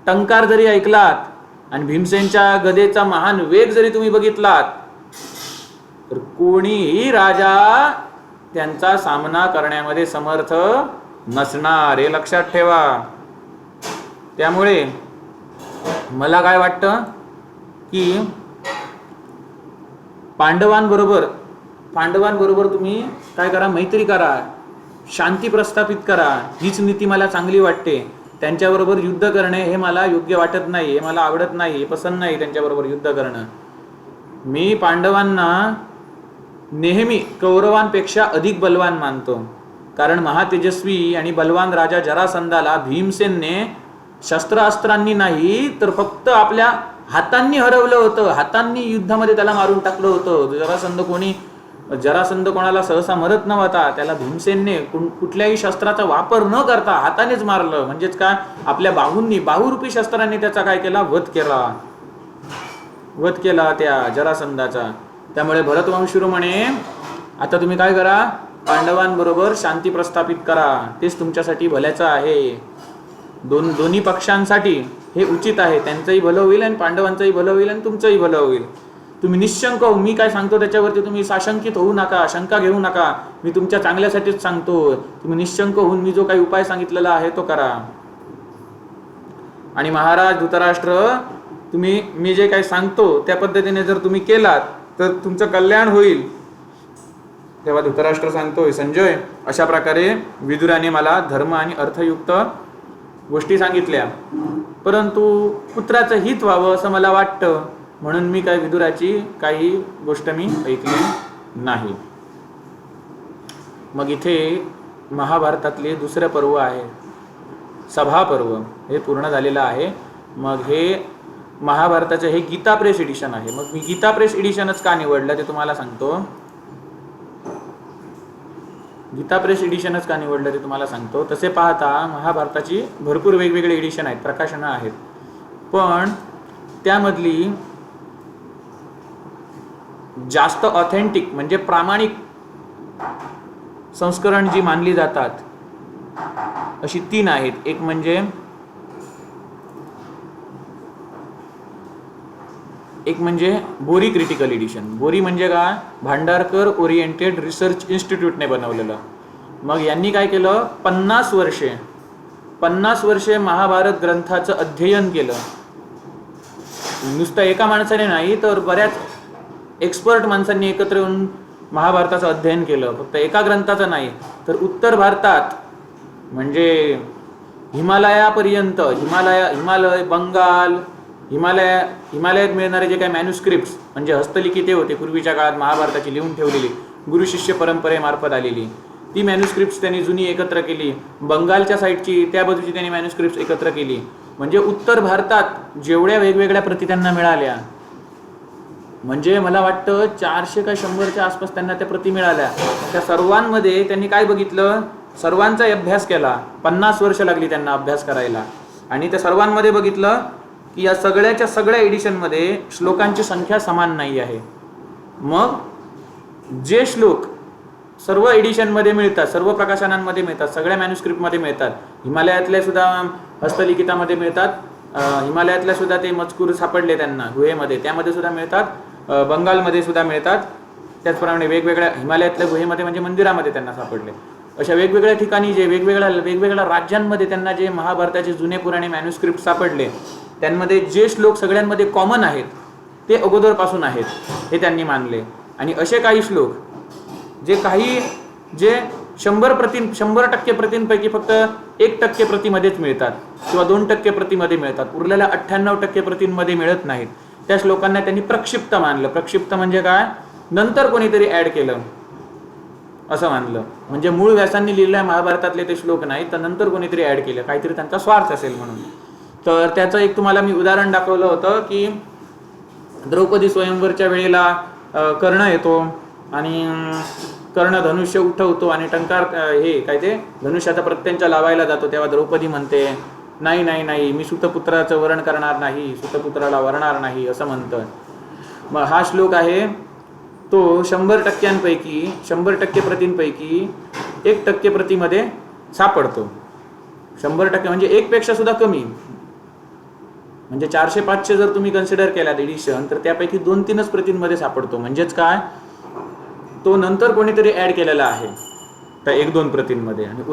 टंकार जरी ऐकलात आणि भीमसेनच्या गदेचा महान वेग जरी तुम्ही बघितलात, तर कोणीही राजा त्यांचा सामना करण्यामध्ये समर्थ नसणार, हे लक्षात ठेवा. त्यामुळे मला काय वाटतं की पांडवांबरोबर तुम्ही काय करा, मैत्री करा, शांती प्रस्थापित करा. हीच नीती मला चांगली वाटते. त्यांच्याबरोबर युद्ध करणे हे मला योग्य वाटत नाही, हे मला आवडत नाही, हे पसंत नाही त्यांच्याबरोबर युद्ध करणं. मी पांडवांना नेहमी कौरवांपेक्षा अधिक बलवान मानतो. कारण महातेजस्वी आणि बलवान राजा जरासंधाला भीमसेनने शस्त्रास्त्रांनी नाही तर फक्त आपल्या हातांनी हरवलं होतं. हातांनी युद्धामध्ये त्याला मारून टाकलं होतं. जरासंध कोणाला सहसा मरत नव्हता, त्याला भीमसेनने कुठल्याही शस्त्राचा वापर न करता हातानेच मारलं. म्हणजेच काय, आपल्या बाहूरूपी शस्त्रांनी त्याचा काय केला, वध केला त्या जरासंधाचा. त्यामुळे भरतवंशुर म्हणे, आता तुम्ही काय करा, पांडवांबरोबर शांती प्रस्थापित करा, तेच तुमच्यासाठी भल्याचं आहे. दोन्ही पक्षांसाठी हे उचित आहे. त्यांचंही भलं होईल आणि पांडवांचंही भलं होईल आणि तुमचंही भलं होईल. तुम्ही निशंक हो, मी काय सांगतो त्याच्यावरती तुम्ही साशंकित होऊ नका, शंका घेऊ नका. मी तुमच्या चांगल्यासाठीच सांगतो. तुम्ही निशंक होऊन मी जो काही उपाय सांगितलेला आहे तो करा. आणि महाराज धृतराष्ट्र, तुम्ही मी जे काही सांगतो त्या पद्धतीने जर तुम्ही केलात तर तुमचं कल्याण होईल. तेव्हा धृतराष्ट्र सांगतोय, संजय, अशा प्रकारे विदुराने मला धर्म आणि अर्थयुक्त गोष्टी सांगितल्या, परंतु पुत्राचं हित व्हावं असं मला वाटतं, म्हणून मी काय विदुराची काही गोष्ट मी ऐकली नाही. मग इथे महाभारतातले दुसरं पर्व आहे, सभा पर्व, हे पूर्ण झालेलं आहे. मग हे महाभारताचं हे गीता प्रेस एडिशन आहे. मग मी गीता प्रेस एडिशनच का निवडलं ते तुम्हाला सांगतो. गीता प्रेस एडिशनच का निवडलं ते तुम्हाला सांगतो. तसे पाहता महाभारताची भरपूर वेगवेगळे एडिशन आहेत, प्रकाशनं आहेत, पण त्यामधली जास्त ऑथेंटिक म्हणजे प्रामाणिक संस्करण जी मानली जातात अशी 3 आहेत. एक म्हणजे बोरी क्रिटिकल एडिशन. बोरी म्हणजे काय, भांडारकर ओरिएंटेड रिसर्च इन्स्टिट्यूटने बनवलेलं. मग यांनी काय केलं, 50 वर्षे महाभारत ग्रंथाचं अध्ययन केलं. नुसतं एका माणसाने नाही तर बऱ्याच एक्सपर्ट माणसांनी एकत्र येऊन महाभारताचं अध्ययन केलं. फक्त एका ग्रंथाचं नाही, तर उत्तर भारतात म्हणजे हिमालयापर्यंत, हिमालय, बंगाल, हिमालयात मिळणारे जे काही मॅन्युस्क्रिप्ट्स म्हणजे हस्तलिखिते होते पूर्वीच्या काळात महाभारताची लिहून ठेवलेली, गुरु शिष्य परंपरेमार्फत आलेली, ती मॅन्युस्क्रिप्ट्स त्यांनी जुनी एकत्र केली. बंगालच्या साईडची त्या बाजूची त्यांनी मॅन्युस्क्रिप्ट्स एकत्र केली. म्हणजे उत्तर भारतात जेवढ्या वेगवेगळ्या प्रती त्यांना मिळाल्या, म्हणजे मला वाटतं 400 का 100च्या आसपास त्यांना त्या प्रती मिळाल्या. त्या सर्वांमध्ये त्यांनी काय बघितलं, सर्वांचा अभ्यास केला. 50 वर्ष लागली त्यांना अभ्यास करायला. आणि त्या सर्वांमध्ये बघितलं की या सगळ्याच्या सगळ्या एडिशनमध्ये श्लोकांची संख्या समान नाही आहे. मग जे श्लोक सर्व एडिशनमध्ये मिळतात, सर्व प्रकाशनांमध्ये मिळतात, सगळ्या मॅन्युस्क्रिप्टमध्ये मिळतात, हिमालयातल्या सुद्धा हस्तलिखितामध्ये मिळतात, हिमालयातल्या सुद्धा ते मजकूर सापडले त्यांना गुहेमध्ये, त्यामध्ये सुद्धा मिळतात, बंगालमध्ये सुद्धा मिळतात. त्याचप्रमाणे वेगवेगळ्या हिमालयातल्या गुहेमध्ये म्हणजे मंदिरामध्ये त्यांना सापडले. अशा वेगवेगळ्या ठिकाणी जे वेगवेगळ्या राज्यांमध्ये त्यांना जे महाभारताचे जुने पुराणे मॅन्युस्क्रिप्ट सापडले, त्यांमध्ये जे श्लोक सगळ्यांमध्ये कॉमन आहेत ते अगोदरपासून आहेत हे त्यांनी मानले. आणि असे काही श्लोक जे 100% प्रतींपैकी फक्त 1% प्रतीमध्येच मिळतात किंवा 2% प्रतीमध्ये मिळतात, उरलेल्या 98% प्रतींमध्ये मिळत नाहीत, त्या श्लोकांना त्यांनी प्रक्षिप्त मानलं. प्रक्षिप्त म्हणजे काय, नंतर कोणीतरी ॲड केलं असं मानलं. म्हणजे मूळ व्यासांनी लिहिलेल्या महाभारतातले ते श्लोक नाही, तर नंतर कोणीतरी ॲड केलं, काहीतरी त्यांचा स्वार्थ असेल म्हणून. तर त्याचं एक तुम्हाला मी उदाहरण दाखवलं होतं की द्रौपदी स्वयंवरच्या वेळेला कर्ण येतो आणि कर्ण धनुष्य उठवतो आणि टंकार हे काय ते धनुष्याचा प्रत्यंचा लावायला जातो, तेव्हा द्रौपदी म्हणते नाही नाही नाही, मी सुतपुत्राचं वरण करणार नाही, सुतपुत्राला वरणार नाही असं म्हणतं. मग हा श्लोक आहे तो 100% 100% प्रतींपैकी 1% प्रतीमध्ये सापडतो. 100% म्हणजे 1 पेक्षा सुद्धा कमी. म्हणजे 400-500 जर तुम्ही कन्सिडर केल्यात एडिशन, तर त्यापैकी 2-3च प्रतींमध्ये सापडतो. म्हणजेच काय, तो नंतर कोणीतरी ॲड केलेला आहे त्या 1-2 प्रतींमध्ये, आणि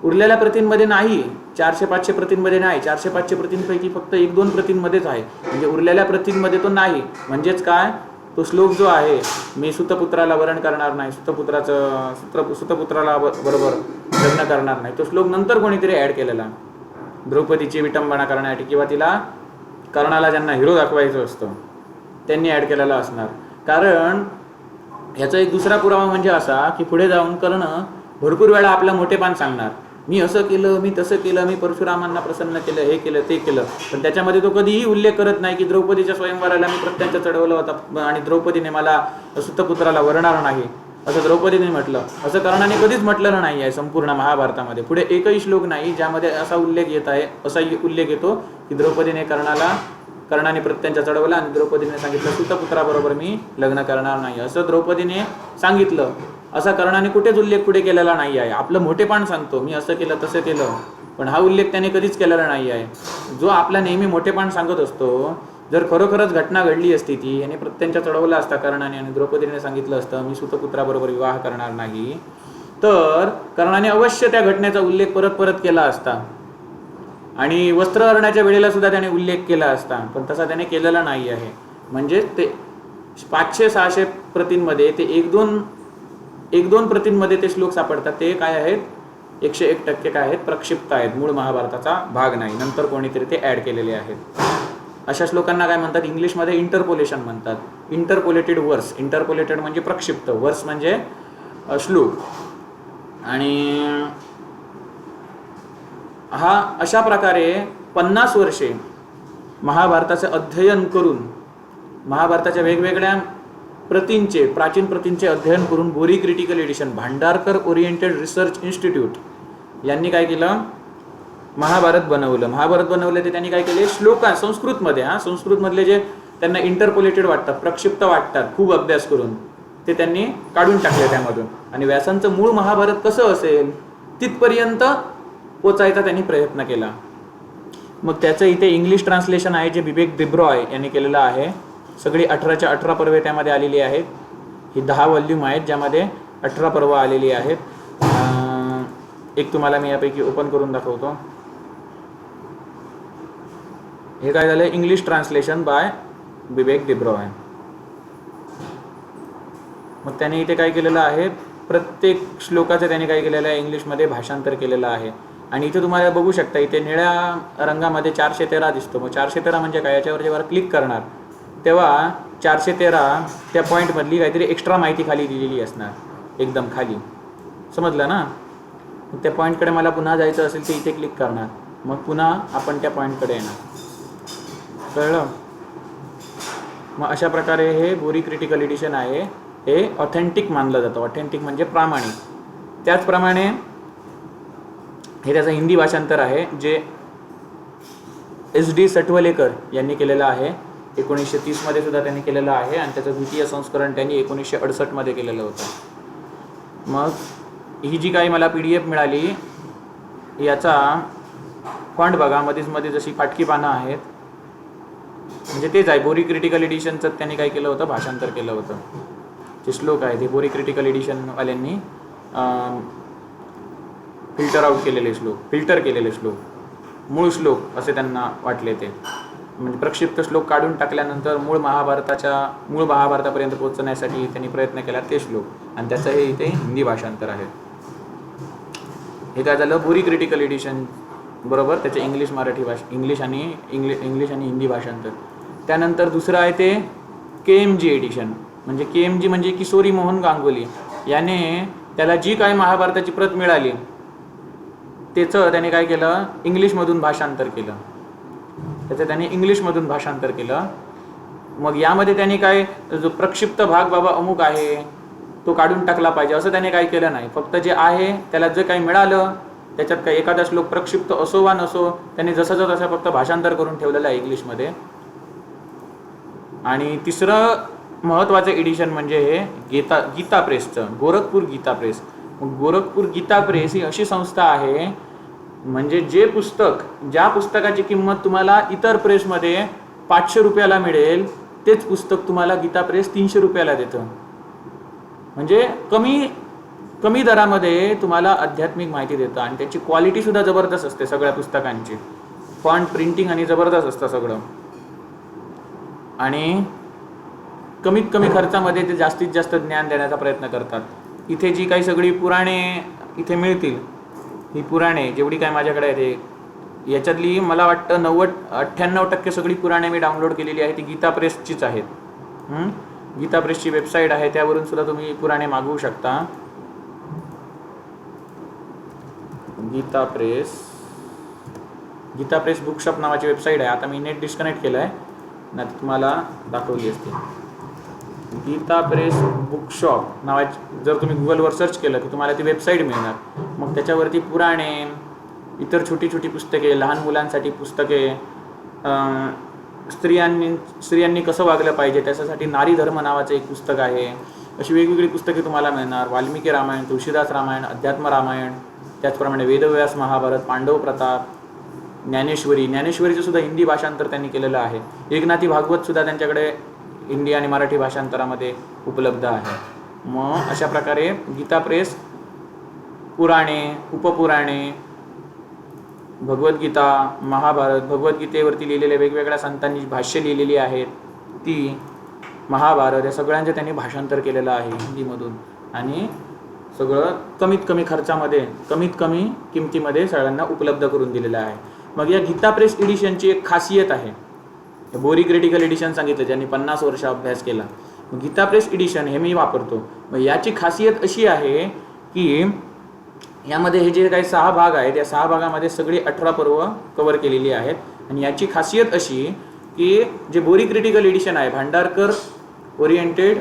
उरलेल्या प्रतींमध्ये नाही. 400-500 प्रतींमध्ये नाही. 400-500 प्रतींपैकी फक्त 1-2 प्रतींमध्येच आहे. म्हणजे उरलेल्या प्रतींमध्ये तो नाही. म्हणजेच काय, तो श्लोक जो आहे, मी सुतपुत्राला वरण करणार नाही, सुतपुत्राला बरोबर लग्न करणार नाही, तो श्लोक नंतर कोणीतरी ॲड केलेला द्रौपदीची विटंबना करण्यासाठी, किंवा तिला कर्णाला ज्यांना हिरो दाखवायचं असतं त्यांनी ॲड केलेला असणार. कारण ह्याचा एक दुसरा पुरावा म्हणजे असा की पुढे जाऊन कर्ण भरपूर वेळा आपलं मोठेपण सांगणार, मी असं केलं, मी तसं केलं, मी परशुरामांना प्रसन्न केलं, हे केलं ते केलं. पण त्याच्यामध्ये तो कधीही उल्लेख करत नाही की द्रौपदीच्या स्वयंवराला मी प्रत्यंचा चढवलं होतं आणि द्रौपदीने मला सुतपुत्राला वरणार नाही असं द्रौपदीने म्हटलं. असं कर्णाने कधीच म्हटलेलं नाही आहे संपूर्ण महाभारतामध्ये. पुढे एकही श्लोक नाही ज्यामध्ये असा उल्लेख येत आहे, असा उल्लेख येतो की द्रौपदीने कर्णाने प्रत्यंचा चढवला आणि द्रौपदीने सांगितलं सुतपुत्राबरोबर मी लग्न करणार नाही असं द्रौपदीने सांगितलं. असा कर्णाने कुठेच उल्लेख पुढे केलेला नाही आहे. आपलं मोठेपण सांगतो, मी असं केलं तसं केलं, पण हा उल्लेख त्याने कधीच केलेला नाही आहे. जो आपला नेहमी मोठेपण सांगत असतो, जर खरोखरच घटना घडली असती ती, याने प्रत्यंचा चढवला असता कर्णाने आणि द्रौपदीने सांगितलं असतं मी सुतपुत्राबरोबर विवाह करणार नाही, तर कर्णाने अवश्य त्या घटनेचा उल्लेख परत परत केला असता आणि वस्त्र हरणाच्या वेळेला सुद्धा त्याने उल्लेख केला असता. पण तसा त्याने केलेला नाही आहे. म्हणजे ते 500-600 प्रतींमध्ये ते 1-2 प्रतींमध्ये ते श्लोक सापडतात. ते काय आहेत, 101% काय आहेत, प्रक्षिप्त आहेत, मूळ महाभारताचा भाग नाही, नंतर कोणीतरी ते ॲड केलेले आहेत. अशा श्लोकांना काय म्हणतात, इंग्लिशमध्ये इंटरपोलेशन म्हणतात. इंटरपोलेटेड वर्स, इंटरपोलेटेड म्हणजे प्रक्षिप्त, वर्स म्हणजे श्लोक. आणि हा अशा प्रकारे 50 वर्षे महाभारताचे अध्ययन करून, महाभारताच्या वेगवेगळ्या प्रतींचे, प्राचीन प्रतींचे अध्ययन करून BORI critical edition, Bhandarkar oriented research institute यांनी काय केलं, महाभारत बनवलं. ते त्यांनी काय केले, श्लोक संस्कृतमध्ये, संस्कृतमधले जे त्यांना इंटरपोलेटेड वाटतात, प्रक्षिप्त वाटतात, खूप अभ्यास करून ते त्यांनी काढून टाकले त्यामधून. आणि व्यासांचं मूळ महाभारत कसं असेल तिथपर्यंत पोचायचा त्यांनी प्रयत्न केला. मग त्याचं इथे इंग्लिश ट्रान्सलेशन आहे जे बिबेक दिब्रॉय यांनी केलेलं आहे. सगळी 18च्या 18 पर्वे त्यामध्ये आलेली आहेत. ही 10 व्हॉल्यूम आहेत ज्यामध्ये 18 पर्व आलेली आहेत. एक तुम्हाला मी यापैकी ओपन करून दाखवतो. हे काय झालं, इंग्लिश ट्रान्सलेशन बाय बिबेक दिब्रॉय. मग त्याने इथे काय केलेलं आहे, प्रत्येक श्लोकाचं त्याने काय केलेलं आहे, इंग्लिशमध्ये भाषांतर केलेलं आहे. आणि इथे तुम्हाला बघू शकता, इथे निळ्या रंगामध्ये 413 दिसतो. मग 413 म्हणजे काय, याच्यावर जेव्हा क्लिक करणार तेव्हा 413 त्या पॉईंटमधली काहीतरी एक्स्ट्रा माहिती खाली दिलेली असणार, एकदम खाली. समजलं ना. त्या पॉईंटकडे मला पुन्हा जायचं असेल तर इथे क्लिक करणार, मग पुन्हा आपण त्या पॉईंटकडे येणार. कळलं. मग अशा प्रकारे हे बोरी क्रिटिकल एडिशन आहे, हे ऑथेंटिक मानलं जातं. ऑथेंटिक म्हणजे प्रामाणिक. त्याचप्रमाणे हे त्याचं हिंदी भाषांतर आहे जे SD सटवलेकर यांनी केलेलं आहे. 1930 मध्ये सुद्धा त्यांनी केलेलं आहे आणि त्याचं द्वितीय संस्करण त्यांनी 1968 मध्ये केलेलं होतं. मग ही जी काही मला PDF मिळाली, याचा फॉन्ट बघा, मध्येच जशी फाटकी पानं आहेत, म्हणजे तेच आहे. बोरी क्रिटिकल एडिशनचं त्यांनी काय केलं होतं, भाषांतर केलं होतं. जे श्लोक आहे ते बोरी क्रिटिकल एडिशनवाल्यांनी फिल्टर केलेले श्लोक, मूळ श्लोक असे त्यांना वाटले. ते म्हणजे प्रक्षिप्त श्लोक काढून टाकल्यानंतर मूळ महाभारतापर्यंत पोहोचण्यासाठी त्यांनी प्रयत्न केला ते श्लोक, आणि त्याचं हे इथे हिंदी भाषांतर आहे. हे काय झालं, बोरी क्रिटिकल एडिशन बरोबर त्याचे इंग्लिश आणि हिंदी भाषांतर. त्यानंतर दुसरं आहे ते KMG एडिशन. म्हणजे KMG म्हणजे किशोरी मोहन गांगुली याने त्याला जी काही महाभारताची प्रत मिळाली त्याचं त्याने काय केलं, इंग्लिशमधून भाषांतर केलं. मग यामध्ये त्यांनी काय जो प्रक्षिप्त भाग बाबा अमुक आहे तो काढून टाकला पाहिजे असं त्याने काही केलं नाही. फक्त जे आहे त्याला जे काही मिळालं त्याच्यात काही एखादा श्लोक प्रक्षिप्त असो वा नसो त्यांनी जसंच तसं फक्त भाषांतर करून ठेवलेलं आहे इंग्लिशमध्ये. आणि तिसरं महत्त्वाचं एडिशन म्हणजे हे गीता प्रेसचं, गोरखपूर गीता प्रेस. गोरखपूर गीता प्रेस ही अशी संस्था आहे म्हणजे जे पुस्तक, ज्या पुस्तकाची किंमत तुम्हाला इतर प्रेसमध्ये 500 रुपयाला मिळेल तेच पुस्तक तुम्हाला गीता प्रेस 300 रुपयाला देतं. म्हणजे कमी दरामध्ये तुम्हाला आध्यात्मिक माहिती देतं. आणि त्याची क्वालिटीसुद्धा जबरदस्त असते सगळ्या पुस्तकांची. फॉन्ट, प्रिंटिंग आणि जबरदस्त असतं सगळं. आणि कमीत कमी खर्चामध्ये ते जास्तीत जास्त ज्ञान देण्याचा प्रयत्न करतात. इथे जी काही सगळी पुराणे इथे मिळतील, ही पुराणे जेवढी काय माझ्याकडे आहे ते याच्यातली मला वाटतं 98% सगळी पुराणे मी डाउनलोड केलेली आहे ती गीता प्रेसचीच आहेत. गीता प्रेसची वेबसाईट आहे, त्यावरून सुद्धा तुम्ही पुराणे मागवू शकता. गीता प्रेस बुकशॉप नावाची वेबसाईट आहे. आता मी नेट डिस्कनेक्ट केलं आहे ना, तुम्हाला दाखवली असते. गीता प्रेस बुकशॉप नावाची जर तुम्ही गुगलवर सर्च केलं की तुम्हाला ती वेबसाईट मिळणार. मग त्याच्यावरती पुराणे, इतर छोटी छोटी पुस्तके, लहान मुलांसाठी पुस्तके, स्त्रियांनी कसं वागलं पाहिजे त्याच्यासाठी नारी धर्म नावाचं एक पुस्तक आहे. अशी वेगवेगळी पुस्तके तुम्हाला मिळणार. वाल्मिकी रामायण, तुळशीदास रामायण, अध्यात्म रामायण, त्याचप्रमाणे वेदव्यास महाभारत, पांडव प्रताप, ज्ञानेश्वरीचं सुद्धा हिंदी भाषांतर त्यांनी केलेलं आहे. एकनाथी भागवत सुद्धा त्यांच्याकडे हिंदी आणि मराठी भाषांतरामध्ये उपलब्ध आहे. मग अशा प्रकारे गीता प्रेस पुराणे, उपपुराणे, भगवद्गीता, महाभारत, भगवद्गीतेवरती लिहिलेल्या वेगवेगळ्या संतांनी भाष्य लिहिलेली आहेत ती, महाभारत, या सगळ्यांचे त्यांनी भाषांतर केलेलं आहे हिंदीमधून. आणि सगळं कमीत कमी खर्चामध्ये, कमीत कमी किमतीमध्ये सगळ्यांना उपलब्ध करून दिलेलं आहे. मग या गीता प्रेस एडिशनची एक खासियत आहे. बोरी क्रिटिकल एडिशन सांगितलं ज्यांनी 50 वर्ष अभ्यास केला. गीता प्रेस एडिशन हे मी वापरतो. मग याची खासियत अशी आहे की यामध्ये हे जे काही 6 भाग आहेत या 6 भागामध्ये सगळी 18 पर्व कव्हर केलेली आहेत. आणि याची खासियत अशी की जे बोरी क्रिटिकल एडिशन आहे भांडारकर ओरिएंटेड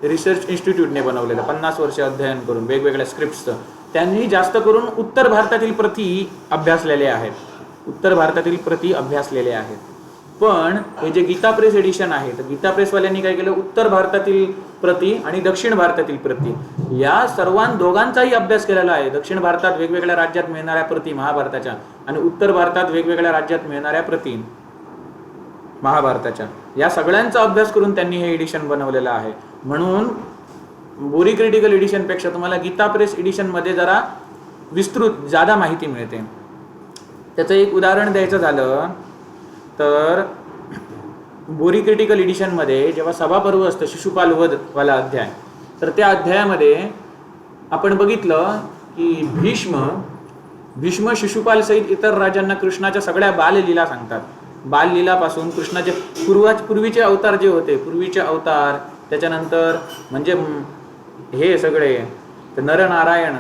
रिसर्च इन्स्टिट्यूटने बनवलेलं, 50 वर्ष अध्ययन करून वेगवेगळ्या स्क्रिप्ट्सचं, त्यांनी जास्त करून उत्तर भारतातील प्रती अभ्यासलेले आहेत. पण हे जे गीता प्रेस एडिशन आहे तर गीता प्रेसवाल्यांनी काय केलं, उत्तर भारतातील प्रती आणि दक्षिण भारतातील प्रती या दोघांचाही अभ्यास केलेला आहे. दक्षिण भारतात वेगवेगळ्या राज्यात मिळणाऱ्या प्रती महाभारताच्या आणि उत्तर भारतात वेगवेगळ्या राज्यात मिळणाऱ्या प्रती महाभारताच्या, या सगळ्यांचा अभ्यास करून त्यांनी हे एडिशन बनवलेलं आहे. म्हणून बोरी क्रिटिकल एडिशनपेक्षा तुम्हाला गीता प्रेस एडिशनमध्ये जरा विस्तृत जादा माहिती मिळते. त्याचं एक उदाहरण द्यायचं झालं तर बोरी क्रिटिकल एडिशनमध्ये जेव्हा सभापर्व असतं, शिशुपाल वधवाला अध्याय, तर त्या अध्यायामध्ये आपण बघितलं की भीष्म शिशुपाल सहित इतर राजांना कृष्णाच्या सगळ्या बाललीला सांगतात. बाललीलापासून कृष्णाचे पूर्वीचे अवतार जे होते, पूर्वीचे अवतार, त्याच्यानंतर म्हणजे हे सगळे नरनारायण,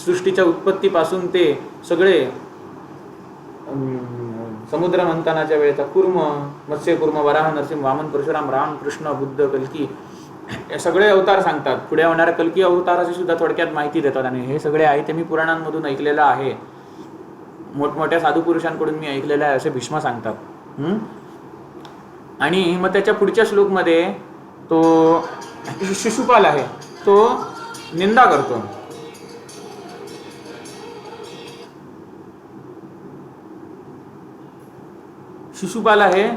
सृष्टीच्या उत्पत्तीपासून ते सगळे समुद्र मंथनाच्या वेळेचा कुर्म, मत्स्यकुर्म, वराह, नरसिंह, वामन, परशुराम, राम, कृष्ण, बुद्ध, कल्की, हे सगळे अवतार सांगतात. पुढे होणाऱ्या कल्की अवताराची सुद्धा थोडक्यात माहिती देतात. आणि हे सगळे आहे ते मी पुराणांमधून ऐकलेलं आहे, मोठमोठ्या साधू पुरुषांकडून मी ऐकलेलं आहे असे भीष्म सांगतात. आणि मग त्याच्या पुढच्या श्लोकमध्ये तो शिशुपाल आहे तो निंदा करतो. शिशुपाल आहे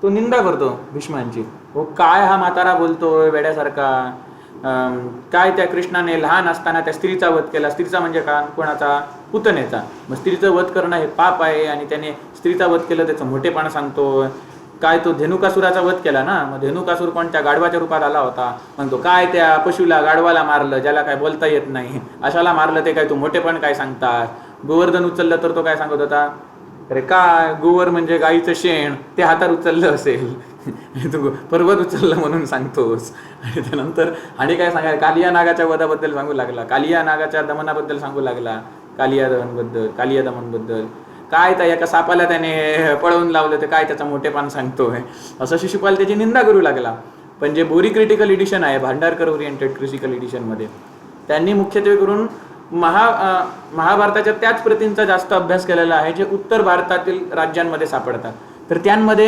तो निंदा करतो भीष्मांची. हो काय हा म्हातारा बोलतोय वेड्यासारखा, काय त्या कृष्णाने लहान असताना त्या स्त्रीचा वध केला. स्त्रीचा म्हणजे का, कोणाचा, पुतनेचा. मग स्त्रीचं वध करणं हे पाप आहे आणि त्याने स्त्रीचा वध केलं त्याचं मोठेपण सांगतोय. काय तो धेनुकासुराचा वध केला ना, मग धेनुकासूर कोणत्या गाढवाच्या रूपात आला होता, म्हणतो काय त्या पशुला, गाढवाला मारलं ज्याला काय बोलता येत नाही, अशाला मारलं, ते काय तू मोठेपण काय सांगतात. गोवर्धन उचललं तर तो काय सांगत होता, अरे काय गोवर म्हणजे गाईचं शेण, ते हातात उचललं असेल, तू पर्वत उचललं म्हणून सांगतोस. आणि त्यानंतर आणि काय सांगाय, कालिया नागाच्या वधाबद्दल सांगू लागला, कालिया नागाच्या दमनाबद्दल सांगू लागला, कालिया दमनबद्दल. काय त्या एका सापाला त्याने पळवून लावलं तर काय त्याचा मोठेपण सांगतोय, असं शिशुपाल त्याची निंदा करू लागला. पण जे बोरी क्रिटिकल एडिशन आहे भांडारकर ओरिएंटेड क्रिटिकल एडिशनमध्ये, त्यांनी मुख्यत्वे करून महाभारताच्या त्याच प्रतींचा जास्त अभ्यास केलेला आहे जे उत्तर भारतातील राज्यांमध्ये सापडतात. तर त्यांमध्ये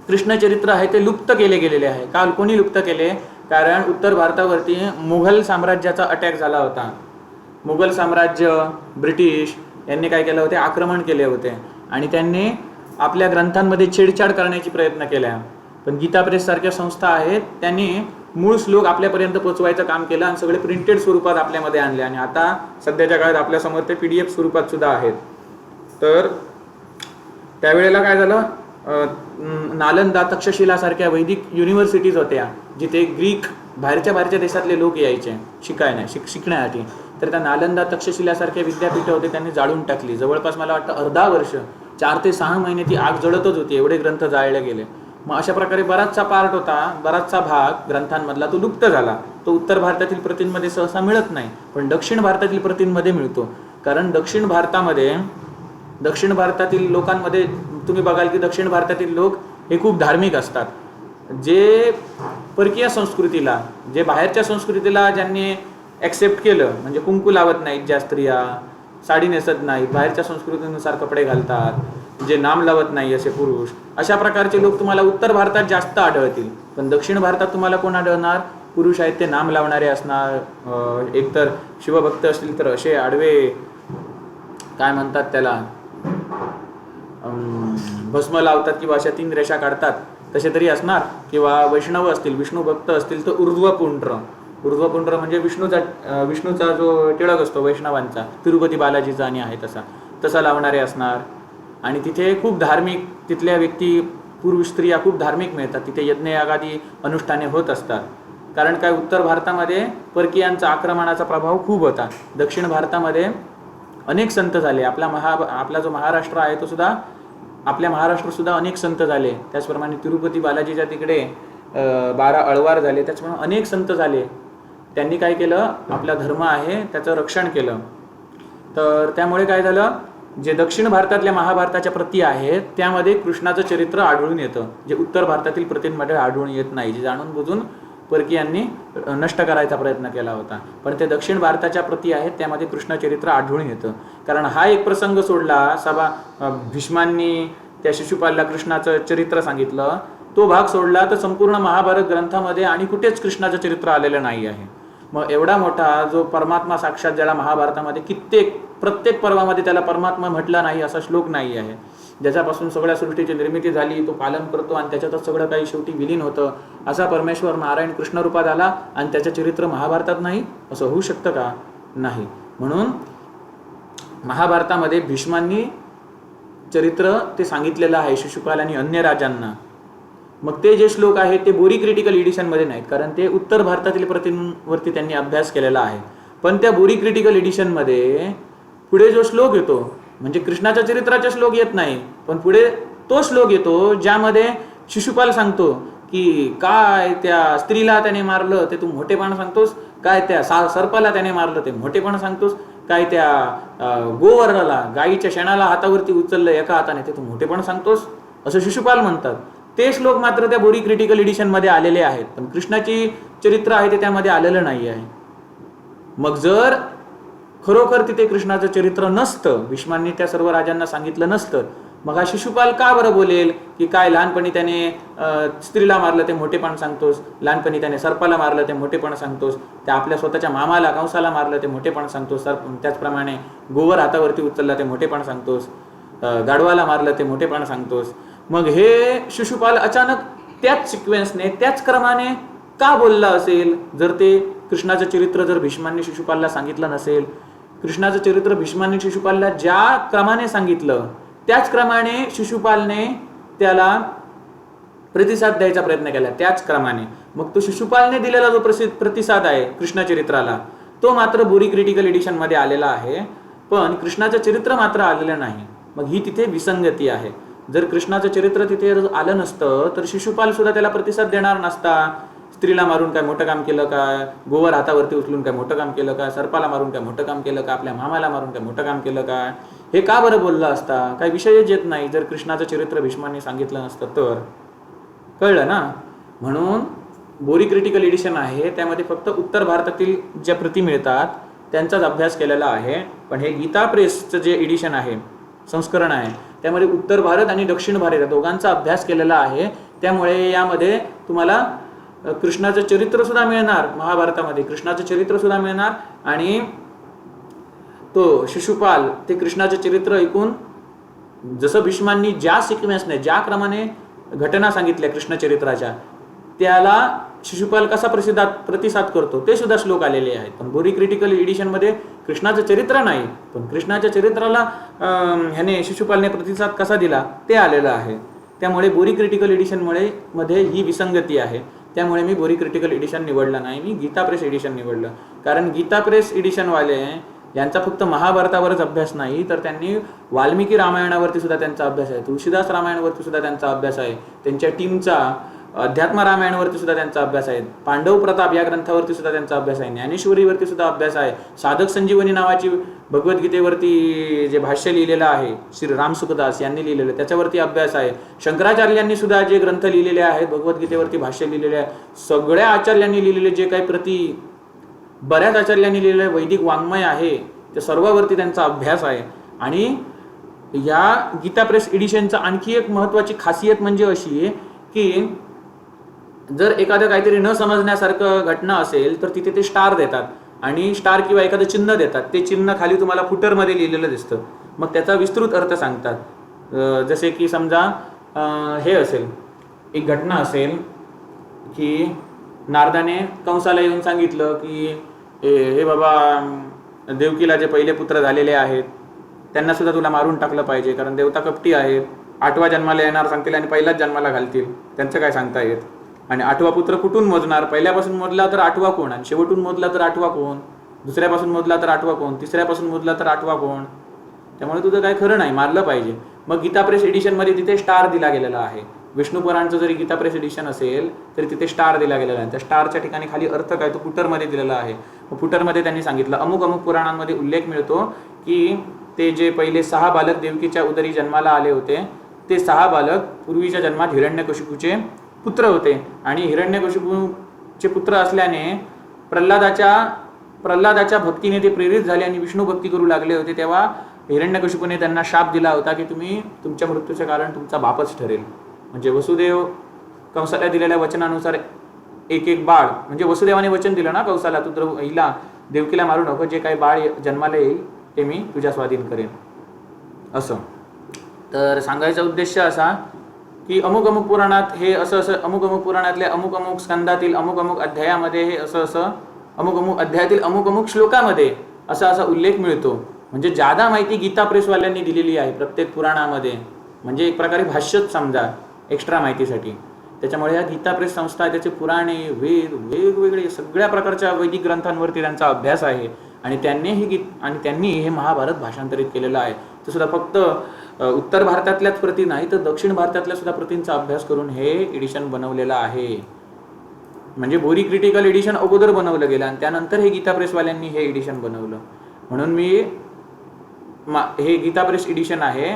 कृष्णचरित्र आहे ते लुप्त केले गेलेले आहे. का कोणी लुप्त केले? कारण उत्तर भारतावरती मुघल साम्राज्याचा अटॅक झाला होता. मुघल साम्राज्य, ब्रिटिश यांनी काय केलं होते, आक्रमण केले होते आणि त्यांनी आपल्या ग्रंथांमध्ये छेडछाड करण्याची प्रयत्न केला. पण गीता प्रेस सारख्या संस्था आहेत, त्यांनी मूळ श्लोक आपल्यापर्यंत पोहोचवायचं काम केलं आणि सगळे प्रिंटेड स्वरूपात आपल्यामध्ये आणले आणि आता सध्याच्या काळात आपल्यासमोर ते PDF स्वरूपात सुद्धा आहेत. तर त्यावेळेला काय झालं, नालंदा, तक्षशिला सारख्या वैदिक युनिव्हर्सिटीज होत्या जिथे ग्रीक बाहेरच्या देशातले लोक यायचे शिकण्यासाठी. तर त्या नालंदा, तक्षशिलासारख्या विद्यापीठ होते त्यांनी जाळून टाकली. जवळपास मला वाटतं अर्धा वर्ष, 4 ते 6 महिने ती आग जळतच होती, एवढे ग्रंथ जाळले गेले. मग अशा प्रकारे बराचसा पार्ट होता, बराचसा भाग ग्रंथांमधला तो लुप्त झाला. तो उत्तर भारतातील प्रतींमध्ये सहसा मिळत नाही, पण दक्षिण भारतातील प्रतींमध्ये मिळतो. कारण दक्षिण भारतातील लोकांमध्ये तुम्ही बघाल की दक्षिण भारतातील लोक हे खूप धार्मिक असतात. जे परकीय संस्कृतीला, जे बाहेरच्या संस्कृतीला ज्यांनी ॲक्सेप्ट केलं, म्हणजे कुंकू लावत नाहीत ज्या स्त्रिया, साडी नेसत नाहीत, बाहेरच्या संस्कृतीनुसार कपडे घालतात, जे नाम लावत नाही असे पुरुष, अशा प्रकारचे लोक तुम्हाला उत्तर भारतात जास्त आढळतील. पण दक्षिण भारतात तुम्हाला कोण आढळणार? पुरुष आहेत ते नाम लावणारे असणार, एकतर शिवभक्त असतील तर असे आडवे काय म्हणतात त्याला, भस्म लावतात किंवा अशा 3 रेषा काढतात तसे तरी असणार, किंवा वैष्णव असतील, विष्णू भक्त असतील तर ऊर्ध्वपुंड्र म्हणजे विष्णूचा जो टिळक असतो वैष्णवांचा, तिरुपती बालाजीचा आणि आहे तसा लावणारे असणार. आणि तिथे खूप धार्मिक, तिथल्या व्यक्ती, पुरुष स्त्रिया खूप धार्मिक मिळतात. तिथे यज्ञयागादी अनुष्ठाने होत असतात. कारण काय, उत्तर भारतामध्ये परकीयांचा आक्रमणाचा प्रभाव खूप होता. दक्षिण भारतामध्ये अनेक संत झाले. आपला जो महाराष्ट्र आहे तो सुद्धा, आपल्या महाराष्ट्र सुद्धा अनेक संत झाले. त्याचप्रमाणे तिरुपती बालाजीच्या तिकडे 12 अळवार झाले. त्याचप्रमाणे अनेक संत झाले. त्यांनी काय केलं, आपला धर्म आहे त्याचं रक्षण केलं. तर त्यामुळे काय झालं, जे दक्षिण भारतातल्या महाभारताच्या प्रती आहेत त्यामध्ये कृष्णाचं चरित्र आढळून येतं, जे उत्तर भारतातील प्रतींमध्ये आढळून येत नाही, जे जाणून बुजून परकीयांनी नष्ट करायचा प्रयत्न केला होता. पण ते दक्षिण भारताच्या प्रती आहेत त्यामध्ये कृष्ण चरित्र आढळून येतं. कारण हा एक प्रसंग सोडला, भीष्मांनी त्या शिशुपालला कृष्णाचं चरित्र सांगितलं, तो भाग सोडला तर संपूर्ण महाभारत ग्रंथामध्ये आणि कुठेच कृष्णाचं चरित्र आलेलं नाही आहे. मग एवढा मोठा जो परमात्मा साक्षात, ज्याला महाभारतामध्ये प्रत्येक पर्वामध्ये त्याला परमात्मा म्हटलं नाही असा श्लोक नाही आहे, ज्याच्यापासून सगळ्या सृष्टीची निर्मिती झाली, तो पालन करतो आणि त्याच्यातच सगळं काही शेवटी विलीन होतं, असा परमेश्वर नारायण कृष्ण रूपात आला आणि त्याचं चरित्र महाभारतात नाही, असं होऊ शकतं का? नाही. म्हणून महाभारतामध्ये भीष्मांनी चरित्र ते सांगितलेलं आहे शिशुपाल आणि अन्य राजांना. मग ते जे श्लोक आहेत ते बोरी क्रिटिकल एडिशनमध्ये नाहीत, कारण ते उत्तर भारतातील प्रतींवरती त्यांनी अभ्यास केलेला आहे. पण त्या बोरी क्रिटिकल एडिशनमध्ये पुढे जो श्लोक येतो, म्हणजे कृष्णाच्या चरित्राचे श्लोक येत नाही, पण पुढे तो श्लोक येतो ज्यामध्ये शिशुपाल सांगतो की काय त्या स्त्रीला त्याने मारलं ते तू मोठेपण सांगतोस, काय त्या सर्पाला त्याने मारलं ते मोठेपण सांगतोस, काय त्या गोवराला, गाईच्या शेणाला हातावरती उचललं एका हाताने ते तू मोठेपण सांगतोस, असं शिशुपाल म्हणतात. ते श्लोक मात्र त्या बोरी क्रिटिकल एडिशनमध्ये आलेले आहेत, पण कृष्णाची चरित्र आहे ते त्यामध्ये आलेलं नाही आहे. मग जर खरोखर तिथे कृष्णाचं चरित्र नसतं, भीष्मांनी त्या सर्व राजांना सांगितलं नसतं, मग हा शिशुपाल का बरं बोलेल की काय लहानपणी त्याने स्त्रीला मारलं ते मोठेपण सांगतोस, लहानपणी त्याने सर्पाला मारलं ते मोठेपण सांगतोस, त्या आपल्या स्वतःच्या मामाला कंसाला मारलं ते मोठेपण सांगतोस, त्याचप्रमाणे गोवर हातावरती उचलला ते मोठेपण सांगतोस, गाढवाला मारलं ते मोठेपण सांगतोस. मग हे शिशुपाल अचानक त्याच सिक्वेन्सने, त्याच क्रमाने का बोलला असेल? जर ते कृष्णाचं चरित्र जर भीष्मांनी शिशुपालला सांगितलं नसेल, कृष्णाचं चरित्र भीष्मांनी शिशुपालला ज्या क्रमाने सांगितलं त्याच क्रमाने शिशुपालने त्याला प्रतिसाद द्यायचा प्रयत्न केला, त्याच क्रमाने. मग तो शिशुपालने दिलेला जो प्रतिसाद आहे कृष्णचरित्राला, तो मात्र बोरी क्रिटिकल एडिशनमध्ये आलेला आहे, पण कृष्णाचं चरित्र मात्र आलेलं नाही. मग ही तिथे विसंगती आहे. जर कृष्णाचं चरित्र तिथे आलं नसतं तर शिशुपाल सुद्धा त्याला प्रतिसाद देणार नसता. स्त्रीला मारून काय मोठं काम केलं का, गोवर हातावरती उचलून काय मोठं काम केलं का, सर्पाला मारून काय मोठं काम केलं का, आपल्या मामाला मारून काय मोठं काम केलं का, हे का बरं बोलला असता, काही विषयच येत नाही जर कृष्णाचं चरित्र भीष्मांनी सांगितलं नसतं तर. कळलं ना. म्हणून बोरी क्रिटिकल एडिशन आहे, त्यामध्ये फक्त उत्तर भारतातील ज्या प्रती मिळतात त्यांचाच अभ्यास केलेला आहे. पण हे गीता प्रेसचं जे एडिशन आहे, संस्करण आहे, त्यामध्ये उत्तर भारत आणि दक्षिण भारत या दोघांचा अभ्यास केलेला आहे. त्यामुळे यामध्ये तुम्हाला कृष्णाचं चरित्र सुद्धा मिळणार, महाभारतामध्ये कृष्णाचं चरित्र सुद्धा मिळणार. आणि तो शिशुपाल ते कृष्णाचे चरित्र ऐकून, जसं भीष्मांनी ज्या सिक्वेन्सने ज्या क्रमाने घटना सांगितल्या कृष्ण चरित्राच्या, त्याला शिशुपाल कसा प्रतिसाद करतो ते सुद्धा श्लोक आलेले आहेत. पण बोरी क्रिटिकल एडिशनमध्ये कृष्णाचं चरित्र नाही, पण कृष्णाच्या चरित्राला ह्याने शिशुपालने प्रतिसाद कसा दिला ते आलेलं आहे. त्यामुळे बोरी क्रिटिकल एडिशनमुळे मध्ये ही विसंगती आहे. त्यामुळे मी बोरी क्रिटिकल एडिशन निवडलं नाही, मी गीता प्रेस एडिशन निवडलं. कारण गीता प्रेस एडिशनवाले यांचा फक्त महाभारतावरच अभ्यास नाही, तर त्यांनी वाल्मिकी रामायणावरती सुद्धा त्यांचा अभ्यास आहे, तुळशीदास रामायणावरती सुद्धा त्यांचा अभ्यास आहे, त्यांच्या टीमचा अध्यात्म रामायणावरती सुद्धा त्यांचा अभ्यास आहे, पांडव प्रताप या ग्रंथावरती सुद्धा त्यांचा अभ्यास आहे, ज्ञानेश्वरीवरती सुद्धा अभ्यास आहे, साधक संजीवनी नावाची भगवद्गीतेवरती जे भाष्य लिहिलेलं आहे श्री राम सुखदास यांनी लिहिलेलं त्याच्यावरती अभ्यास आहे. शंकराचार्यांनी सुद्धा जे ग्रंथ लिहिलेले आहेत भगवद्गीतेवरती भाष्य लिहिलेले आहे, सगळ्या आचार्यांनी लिहिलेले जे काही प्रती बऱ्याच आचार्यांनी लिहिलेले वैदिक वाङ्मय आहे त्या सर्वावरती त्यांचा अभ्यास आहे. आणि या गीता प्रेस एडिशनचा आणखी एक महत्त्वाची खासियत म्हणजे अशी आहे की जर एखादं काहीतरी न समजण्यासारखं घटना असेल तर तिथे ते स्टार देतात आणि स्टार किंवा एखादं चिन्ह देतात. ते चिन्ह खाली तुम्हाला फुटरमध्ये लिहिलेलं दिसतं, मग त्याचा विस्तृत अर्थ सांगतात. जसे की समजा हे असेल, एक घटना असेल की नारदाने कंसाला येऊन सांगितलं की हे बाबा, देवकीला जे पहिले पुत्र झालेले आहेत त्यांना सुद्धा तुला मारून टाकलं पाहिजे, कारण देवता कपटी आहेत, 8व्या जन्माला येणार सांगतील आणि पहिल्याच जन्माला घालतील, त्यांचं काय सांगता येत. आणि 8वा पुत्र कुठून मोजणार, पहिल्यापासून मोजला तर 8वा कोण, आणि शेवटून मोजला तर 8वा कोण, दुसऱ्यापासून मोजला तर 8वा कोण, तिसऱ्यापासून मोजला तर 8वा कोण. त्यामुळे तुझं काय खरं नाही, मारलं पाहिजे. मग गीता प्रेस एडिशनमध्ये तिथे स्टार दिला गेलेला आहे. विष्णू पुराणचं जरी गीता प्रेस एडिशन असेल तरी तिथे स्टार दिला गेलेला आहे. त्या स्टारच्या ठिकाणी खाली अर्थ काय तो फुटरमध्ये दिलेला आहे. फुटरमध्ये त्यांनी सांगितलं अमुक अमुक पुराणांमध्ये उल्लेख मिळतो की ते जे पहिले 6 बालक देवकीच्या उदरी जन्माला आले होते ते 6 बालक पूर्वीच्या जन्मात हिरण्यकशिपूचे पुत्र होते, आणि हिरण्यकशिपूचे पुत्र असल्याने प्रल्हादाच्या भक्तीने ते प्रेरित झाले आणि विष्णू भक्ती करू लागले होते. तेव्हा हिरण्यकशिपूने त्यांना शाप दिला होता की तुम्ही तुमच्या मृत्यूचे कारण तुमचा बापच ठरेल. म्हणजे वसुदेव कंसाला दिलेल्या वचनानुसार एक बाळ, म्हणजे वसुदेवाने वचन दिलं ना कंसाला, तू हिला देवकीला मारू नको, जे काही बाळ जन्माला येईल ते मी तुझ्या स्वाधीन करेन असं. तर सांगायचा उद्देश असा की अमुक अमुक पुराणात हे असं असं, अमुक अमुक पुराणातल्या अमुक अमुक स्कंदातील अमुक अमुक अध्यायामध्ये हे असं असं, अमुक अमुक अध्यायातील अमुक अमुक श्लोकामध्ये असा असा उल्लेख मिळतो. म्हणजे जादा माहिती गीता प्रेसवाल्यांनी दिलेली आहे प्रत्येक पुराणामध्ये, म्हणजे एक प्रकारे भाष्यच समजा एक्स्ट्रा माहितीसाठी. त्याच्यामुळे या गीता प्रेस संस्था त्याचे पुराणे वेद वेगवेगळे सगळ्या प्रकारच्या वैदिक ग्रंथांवरती त्यांचा अभ्यास आहे. आणि त्यांनी हे महाभारत भाषांतरित केलेलं आहे. ते सुद्धा फक्त उत्तर भारतातल्याच प्रती नाही तर दक्षिण भारतातल्या सुद्धा प्रतींचा अभ्यास करून हे एडिशन बनवलेलं आहे. म्हणजे बोरी क्रिटिकल एडिशन अगोदर बनवलं गेलं आणि त्यानंतर हे गीता प्रेसवाल्यांनी हे एडिशन बनवलं. म्हणून मी हे गीता प्रेस एडिशन आहे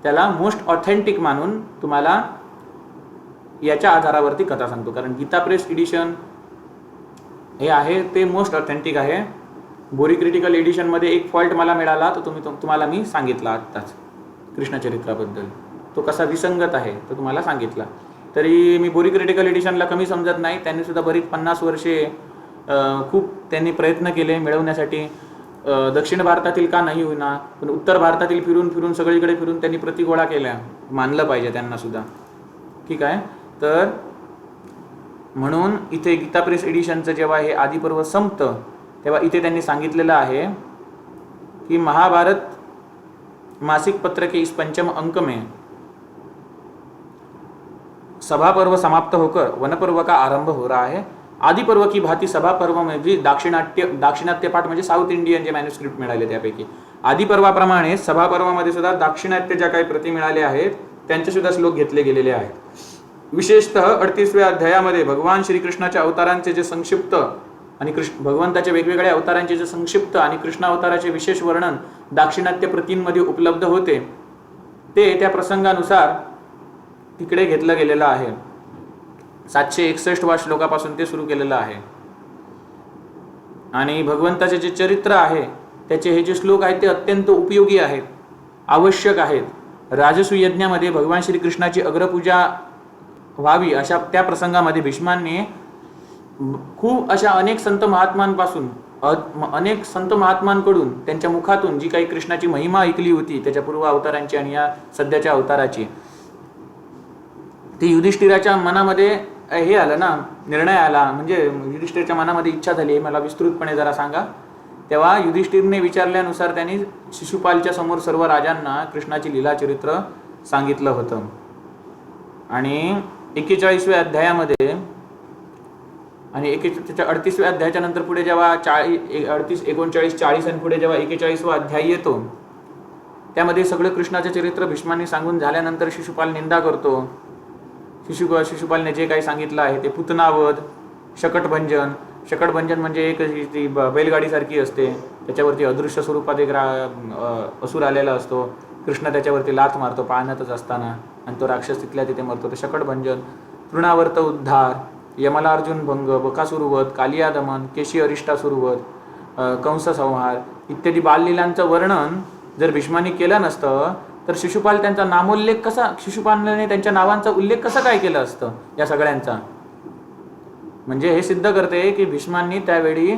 त्याला मोस्ट ऑथेंटिक मानून तुम्हाला याच्या आधारावरती कथा सांगतो. कारण गीता प्रेस एडिशन हे आहे ते मोस्ट ऑथेंटिक आहे. बोरी क्रिटिकल एडिशनमध्ये एक फॉल्ट मला मिळाला तर तुम्हाला मी सांगितला आत्ताच कृष्णचरित्राबद्दल, तो कसा विसंगत आहे तो तुम्हाला सांगितला. तरी मी बोरी क्रिटिकल एडिशनला कमी समजत नाही. त्यांनी सुद्धा बरीच 50 वर्षे खूप त्यांनी प्रयत्न केले मिळवण्यासाठी. दक्षिण भारतातील का नाही होईना पण उत्तर भारतातील फिरून सगळीकडे फिरून त्यांनी प्रति गोळा केल्या, मानलं पाहिजे त्यांना सुद्धा. ठीक आहे. तर म्हणून इथे गीता प्रेस एडिशनचं जेव्हा हे आदिपर्व संपतं तेव्हा इथे त्यांनी सांगितलेलं आहे कि महाभारत मासिक पत्र के इस 5वें अंक में सभा पर्व समाप्त होकर वन पर्व का आरंभ हो रहा है. आदि पर्व की भांति सभा पर्व में भी दाक्षिणात्य पाठ म्हणजे साऊथ इंडियन जे मॅन्युस्क्रिप्ट मिळाले त्यापैकी आदि पर्वाप्रमाणे सभा पर्वामध्ये सुद्धा दाक्षिणात्य ज्या काही प्रती मिळाल्या आहेत त्यांचे सुद्धा श्लोक घेतले गेलेले आहेत. विशेषतः 38व्या अध्यायामध्ये भगवान श्रीकृष्णाच्या अवतारांचे जे संक्षिप्त आणि भगवंताच्या वेगवेगळ्या अवतारांचे जे संक्षिप्त आणि कृष्ण अवताराचे विशेष वर्णन दाक्षिणात्य प्रतींमध्ये उपलब्ध होते ते त्या प्रसंगानुसार तिकडे घेतलं गेलेलं आहे. 761 श्लोकापासून ते सुरू केलेलं आहे. आणि भगवंताचे जे चरित्र आहे त्याचे हे जे श्लोक आहेत ते अत्यंत उपयोगी आहेत, आवश्यक आहेत. राजसू यज्ञामध्ये भगवान श्रीकृष्णाची अग्रपूजा व्हावी अशा त्या प्रसंगामध्ये भीष्मांनी खूप अशा अनेक संत महात्मांपासून अनेक संत महात्मांकडून त्यांच्या मुखातून जी काही कृष्णाची महिमा ऐकली होती त्याच्या पूर्व अवतारांची आणि या सध्याच्या अवताराची, ती युधिष्ठिराच्या मनामध्ये हे आलं ना, निर्णय आला. म्हणजे युधिष्ठिरच्या मनामध्ये इच्छा झाली, मला विस्तृतपणे जरा सांगा. तेव्हा युधिष्ठिरने विचारल्यानुसार त्यांनी शिशुपालच्या समोर सर्व राजांना कृष्णाची लीला चरित्र सांगितलं होतं. आणि 41व्या अध्यायामध्ये आणि त्याच्या 38व्या अध्यायाच्या नंतर पुढे जेव्हा 38, 39, 40 आणि पुढे जेव्हा 41वा अध्याय येतो त्यामध्ये सगळं कृष्णाचे चरित्र भीष्मांनी सांगून झाल्यानंतर शिशुपाल निंदा करतो. शिशुपालने जे काही सांगितलं आहे ते पुतनावध, शकटभंजन म्हणजे एक ती बैलगाडीसारखी असते, त्याच्यावरती अदृश्य स्वरूपात एक असुर आलेला असतो. कृष्ण त्याच्यावरती लाथ मारतो पाळण्यातच असताना आणि तो राक्षस तिथल्या तिथे मरतो. तर शकटभंजन, तृणावर्त उद्धार, यमलार्जुन भंग, बकासुरवध, कालिया दमन, केशी अरिष्टासुरवध, कंस संहार इत्यादी बाललीलांचं वर्णन जर भीष्मांनी केलं नसतं तर शिशुपाल त्यांचा नामोल्लेख कसा, शिशुपालने त्यांच्या नावांचा उल्लेख कसा काय केला असतं या सगळ्यांचा. म्हणजे हे सिद्ध करते की भीष्मांनी त्यावेळी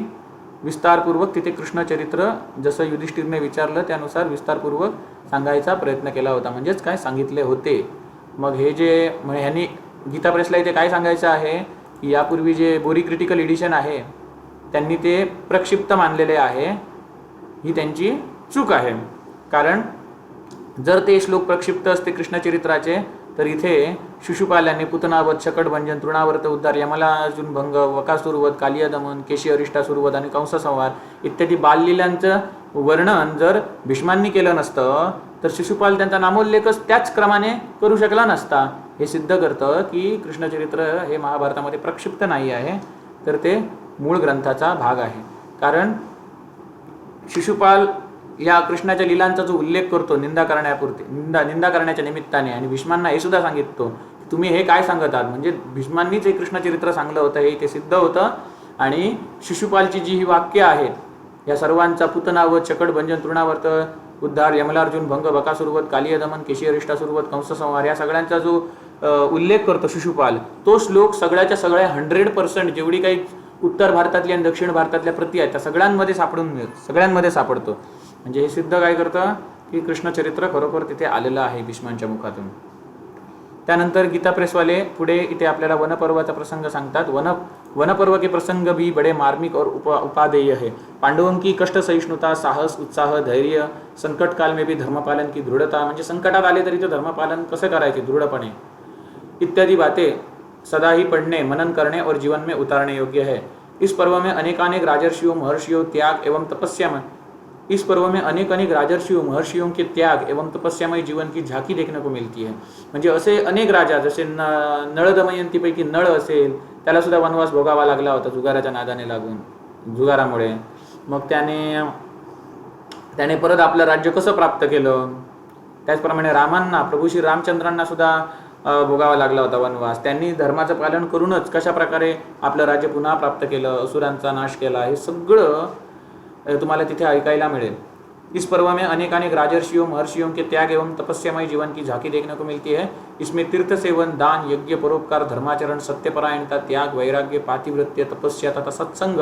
विस्तारपूर्वक तिथे कृष्णचरित्र जसं युधिष्ठिरने विचारलं त्यानुसार विस्तारपूर्वक सांगायचा प्रयत्न केला होता, म्हणजेच काय सांगितले होते. मग हे जे ह्यांनी गीता प्रेसला इथे काय सांगायचं आहे की यापूर्वी जे बोरी क्रिटिकल एडिशन आहे त्यांनी ते प्रक्षिप्त मानलेले आहे, ही त्यांची चूक आहे. कारण जर ते श्लोक प्रक्षिप्त असते कृष्णचरित्राचे तर इथे शिशुपालाने पुतनावध, शकटभंजन, तृणावर्त उद्धार, यमलार्जुन भंग, बकासुरवध, कालिया दमन, केशी अरिष्टासुरवध आणि कंस संहार इत्यादी बाललीलांचं वर्णन जर भीष्मांनी केलं नसतं तर शिशुपाल त्यांचा नामोल्लेखच त्याच क्रमाने करू शकला नसता. हे सिद्ध करतं की कृष्णचरित्र हे महाभारतामध्ये प्रक्षिप्त नाही आहे, तर ते मूळ ग्रंथाचा भाग आहे. कारण शिशुपाल या कृष्णाच्या लीलांचा जो उल्लेख करतो निंदा करण्याच्या निमित्ताने, आणि भीष्मांना हे सुद्धा सांगिततो की तुम्ही हे काय सांगत आहात, म्हणजे भीष्मांनीच हे कृष्णचरित्र सांगलं होतं हे ते सिद्ध होतं. आणि शिशुपालची जी ही वाक्य आहेत या सर्वांचा पुतनावध, शकटभंजन, तृणावर्त उद्धार, यमलार्जुन भंग, बकासुरवध, कालिया दमन, केशी अरिष्टासुरवध, कंस संहार या सगळ्यांचा जो उल्लेख करतो शिशुपाल, तो श्लोक सगळ्याच्या सगळ्या 100% जेवढी काही उत्तर भारतातली आणि दक्षिण भारतातल्या प्रती आहेत त्या सगळ्यांमध्ये सापडतो. म्हणजे हे सिद्ध काय करतं की कृष्णचरित्र खरोखर तिथे आलेलं आहे भीष्मांच्या मुखातून. त्यानंतर गीता प्रेसवाले पुढे इथे आपल्याला वनपर्वाचा प्रसंग सांगतात. वनपर्व के प्रसंग भी बड़े मार्मिक और उपादेय है. पांडवों की कष्ट सहिष्णुता, साहस, उत्साह, धैर्य, संकट काल में भी धर्मपालन की दृढ़ता, म्हणजे संकटात आले तरी तो धर्मपालन कसं करायचे दृढ़पणे, इत्यादि बातें सदा ही पढ़ने, मनन करने और जीवन में उतारने योग्य है. इस पर्व में अनेकानेक राजर्षियों, महर्षियों, त्याग एवं के त्याग एवं तपस्यामय जीवन की झाकी देखने को मिलती है. म्हणजे असे अनेक राजा, जसे नळ दमयंतीपैकी नळ असेल, त्याला सुद्धा वनवास भोगावा लागला होता जुगाराच्या नादाने लागून, जुगारामुळे. मग त्याने परत आपलं राज्य कसं प्राप्त केलं. त्याचप्रमाणे रामांना, प्रभू श्री रामचंद्रांना सुद्धा भोगावा लागला होता वनवास. त्यांनी धर्माचं पालन करूनच कशा प्रकारे आपलं राज्य पुन्हा प्राप्त केलं, असुरांचा नाश केला, हे सगळं तुम्हाला तिथे ऐकायला मिळेल. इस पर्व में अनेकानेक राजर्षियों, महर्षियों के त्याग एवं तपस्यामय जीवन की झांकी देखने को मिलती है. इसमें तीर्थ सेवन, दान, यज्ञ, परोपकार, धर्माचरण, सत्यपरायणता, त्याग, वैराग्य, पातिव्रत्य, तपस्या तथा सत्संग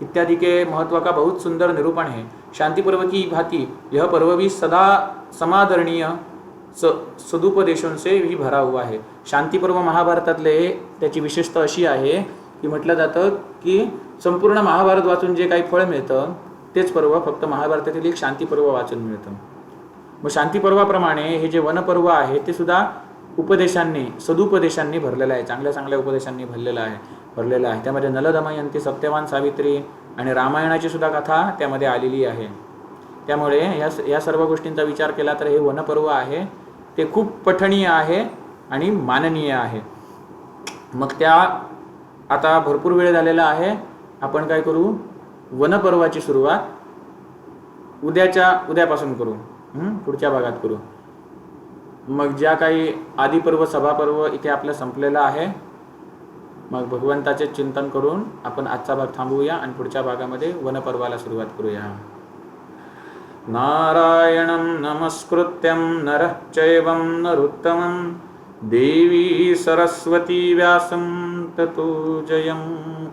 इत्यादि के महत्व का बहुत सुंदर निरूपण है. शांति पर्व की भांति यह पर्व भी सदा समादरणीय सदुपदेशों से ही भरा हुआ है. शांती पर्व महाभारतातले त्याची विशेषता अशी आहे की म्हटलं जातं की संपूर्ण महाभारत वाचून जे काही फळ मिळतं तेच पर्व फक्त महाभारतातील एक शांती पर्व वाचून मिळतं. मग शांती पर्वाप्रमाणे हे जे वनपर्व आहे ते सुद्धा उपदेशांनी, सदुपदेशांनी भरलेलं आहे, चांगल्या चांगल्या उपदेशांनी भरलेलं आहे. त्यामध्ये नल दमयंती, सत्यवान सावित्री आणि रामायणाची सुद्धा कथा त्यामध्ये आलेली आहे. त्यामुळे या सर्व गोष्टींचा विचार केला तर हे वनपर्व आहे ते खूप पठणीय आहे आणि माननीय आहे. मग त्या आता भरपूर वेळ झालेला आहे, आपण काय करू, वनपर्वाची सुरुवात उद्यापासून करू, पुढच्या भागात करू. मग ज्या काही आदिपर्व सभापर्व इथे आपलं संपलेलं आहे, मग भगवंताचे चिंतन करून आपण आजचा भाग थांबवूया आणि पुढच्या भागामध्ये वनपर्वाला सुरुवात करूया. नारायणं नमस्कृत्यं नरः चैवं नरोत्तमं देवी सरस्वती व्यासं ततो जयं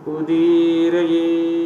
उदीरये.